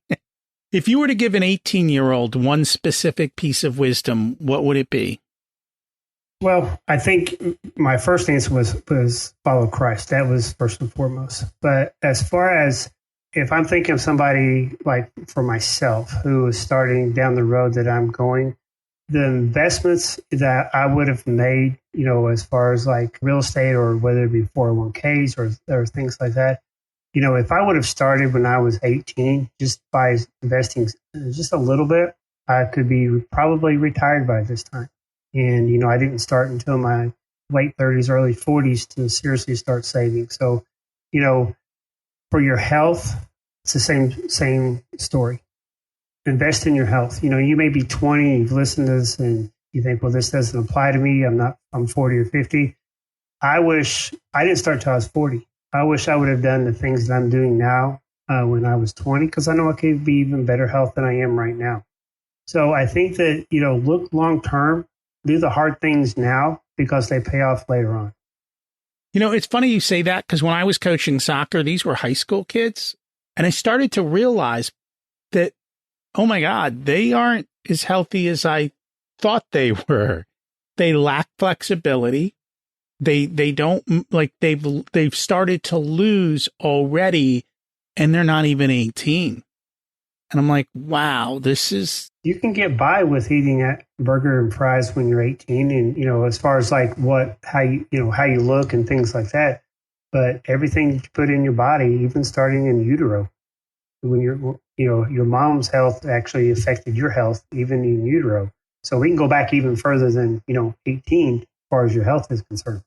If you were to give an 18-year-old one specific piece of wisdom, what would it be? Well, I think my first answer was follow Christ. That was first and foremost. But as far as if I'm thinking of somebody like for myself who is starting down the road that I'm going, the investments that I would have made, as far as like real estate or whether it be 401ks or things like that, if I would have started when I was 18, just by investing just a little bit, I could be probably retired by this time. And, I didn't start until my late 30s, early 40s to seriously start saving. So, for your health, it's the same story. Invest in your health. You may be 20, you've listened to this and you think, well, this doesn't apply to me. I'm 40 or 50. I wish I didn't start till I was 40. I wish I would have done the things that I'm doing now when I was 20, because I know I could be even better health than I am right now. So I think that, look long term, do the hard things now because they pay off later on. It's funny you say that because when I was coaching soccer, these were high school kids. And I started to realize that, oh my God, they aren't as healthy as I thought they were. They lack flexibility. They don't like they've started to lose already and they're not even 18. And I'm like, wow, you can get by with eating a burger and fries when you're 18 and, as far as like how you look and things like that. But everything you put in your body, even starting in utero, when your mom's health actually affected your health, even in utero. So we can go back even further than, 18 as far as your health is concerned.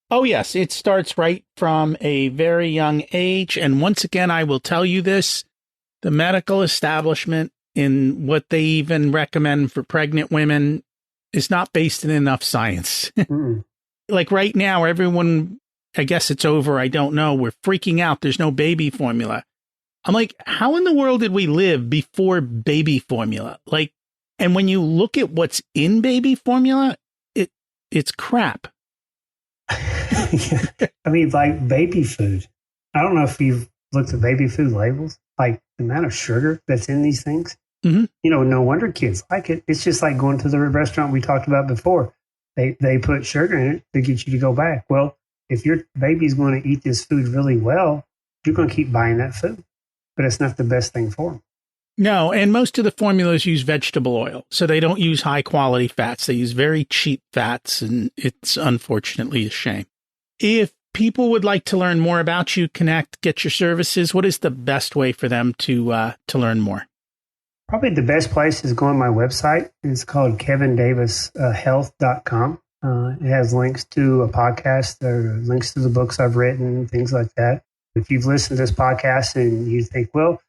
Oh, yes. It starts right from a very young age. And once again, I will tell you this, the medical establishment in what they even recommend for pregnant women is not based in enough science. Like right now, everyone, I guess it's over. I don't know. We're freaking out. There's no baby formula. I'm like, how in the world did we live before baby formula? Like, and when you look at what's in baby formula, it's crap. I mean, like baby food. I don't know if you've looked at baby food labels, like the amount of sugar that's in these things. Mm-hmm. No wonder kids like it. It's just like going to the restaurant we talked about before. They put sugar in it to get you to go back. Well, if your baby's going to eat this food really well, you're going to keep buying that food, but it's not the best thing for them. No, and most of the formulas use vegetable oil, so they don't use high quality fats. They use very cheap fats, and it's unfortunately a shame. If people would like to learn more about you, connect, get your services, what is the best way for them to learn more? Probably the best place is go on my website. It's called kevindavishealth.com. It has links to a podcast or links to the books I've written, things like that. If you've listened to this podcast and you think, well,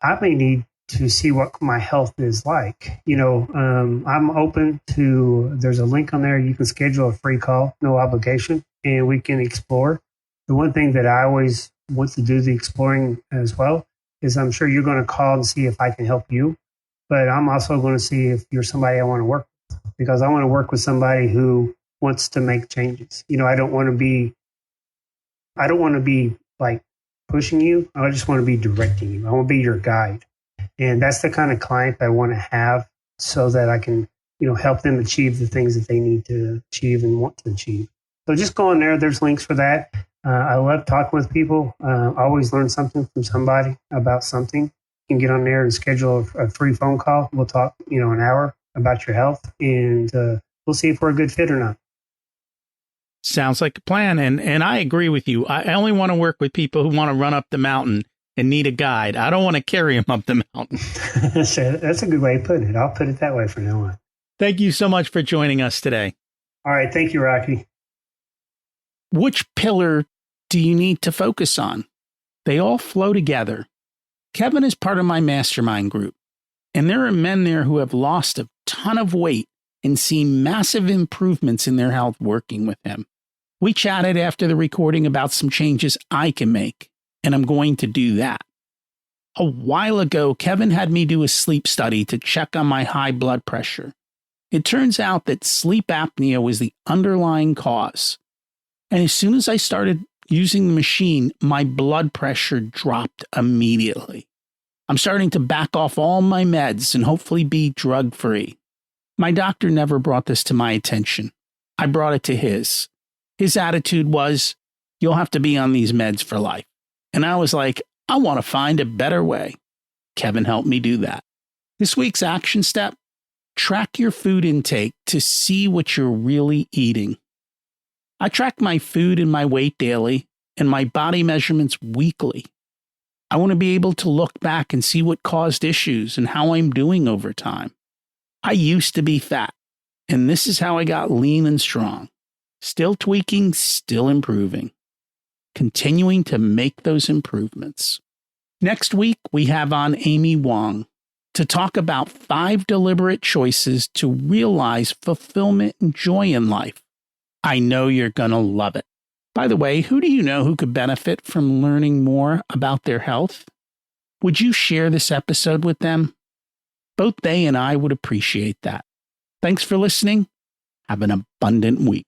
I may need to see what my health is like. I'm open to, there's a link on there. You can schedule a free call, no obligation, and we can explore. The one thing that I always want to do the exploring as well is I'm sure you're going to call and see if I can help you, but I'm also going to see if you're somebody I want to work with, because I want to work with somebody who wants to make changes. I don't want to be like pushing you. I just want to be directing you. I want to be your guide. And that's the kind of client I want to have so that I can, help them achieve the things that they need to achieve and want to achieve. So just go on there. There's links for that. I love talking with people. I always learn something from somebody about something. You can get on there and schedule a free phone call. We'll talk, an hour about your health, and we'll see if we're a good fit or not. Sounds like a plan. And I agree with you. I only want to work with people who want to run up the mountain and need a guide. I don't want to carry them up the mountain. That's a good way of putting it. I'll put it that way from now on. Thank you so much for joining us today. All right. Thank you, Rocky. Which pillar do you need to focus on? They all flow together. Kevin is part of my mastermind group, and there are men there who have lost a ton of weight and seen massive improvements in their health working with him. We chatted after the recording about some changes I can make, and I'm going to do that. A while ago, Kevin had me do a sleep study to check on my high blood pressure. It turns out that sleep apnea was the underlying cause. And as soon as I started using the machine, my blood pressure dropped immediately. I'm starting to back off all my meds and hopefully be drug-free. My doctor never brought this to my attention. I brought it to his. His attitude was, you'll have to be on these meds for life. And I was like, I want to find a better way. Kevin helped me do that. This week's action step, track your food intake to see what you're really eating. I track my food and my weight daily and my body measurements weekly. I want to be able to look back and see what caused issues and how I'm doing over time. I used to be fat, and this is how I got lean and strong. Still tweaking, still improving. Continuing to make those improvements. Next week, we have on Amy Wong to talk about 5 deliberate choices to realize fulfillment and joy in life. I know you're going to love it. By the way, who do you know who could benefit from learning more about their health? Would you share this episode with them? Both they and I would appreciate that. Thanks for listening. Have an abundant week.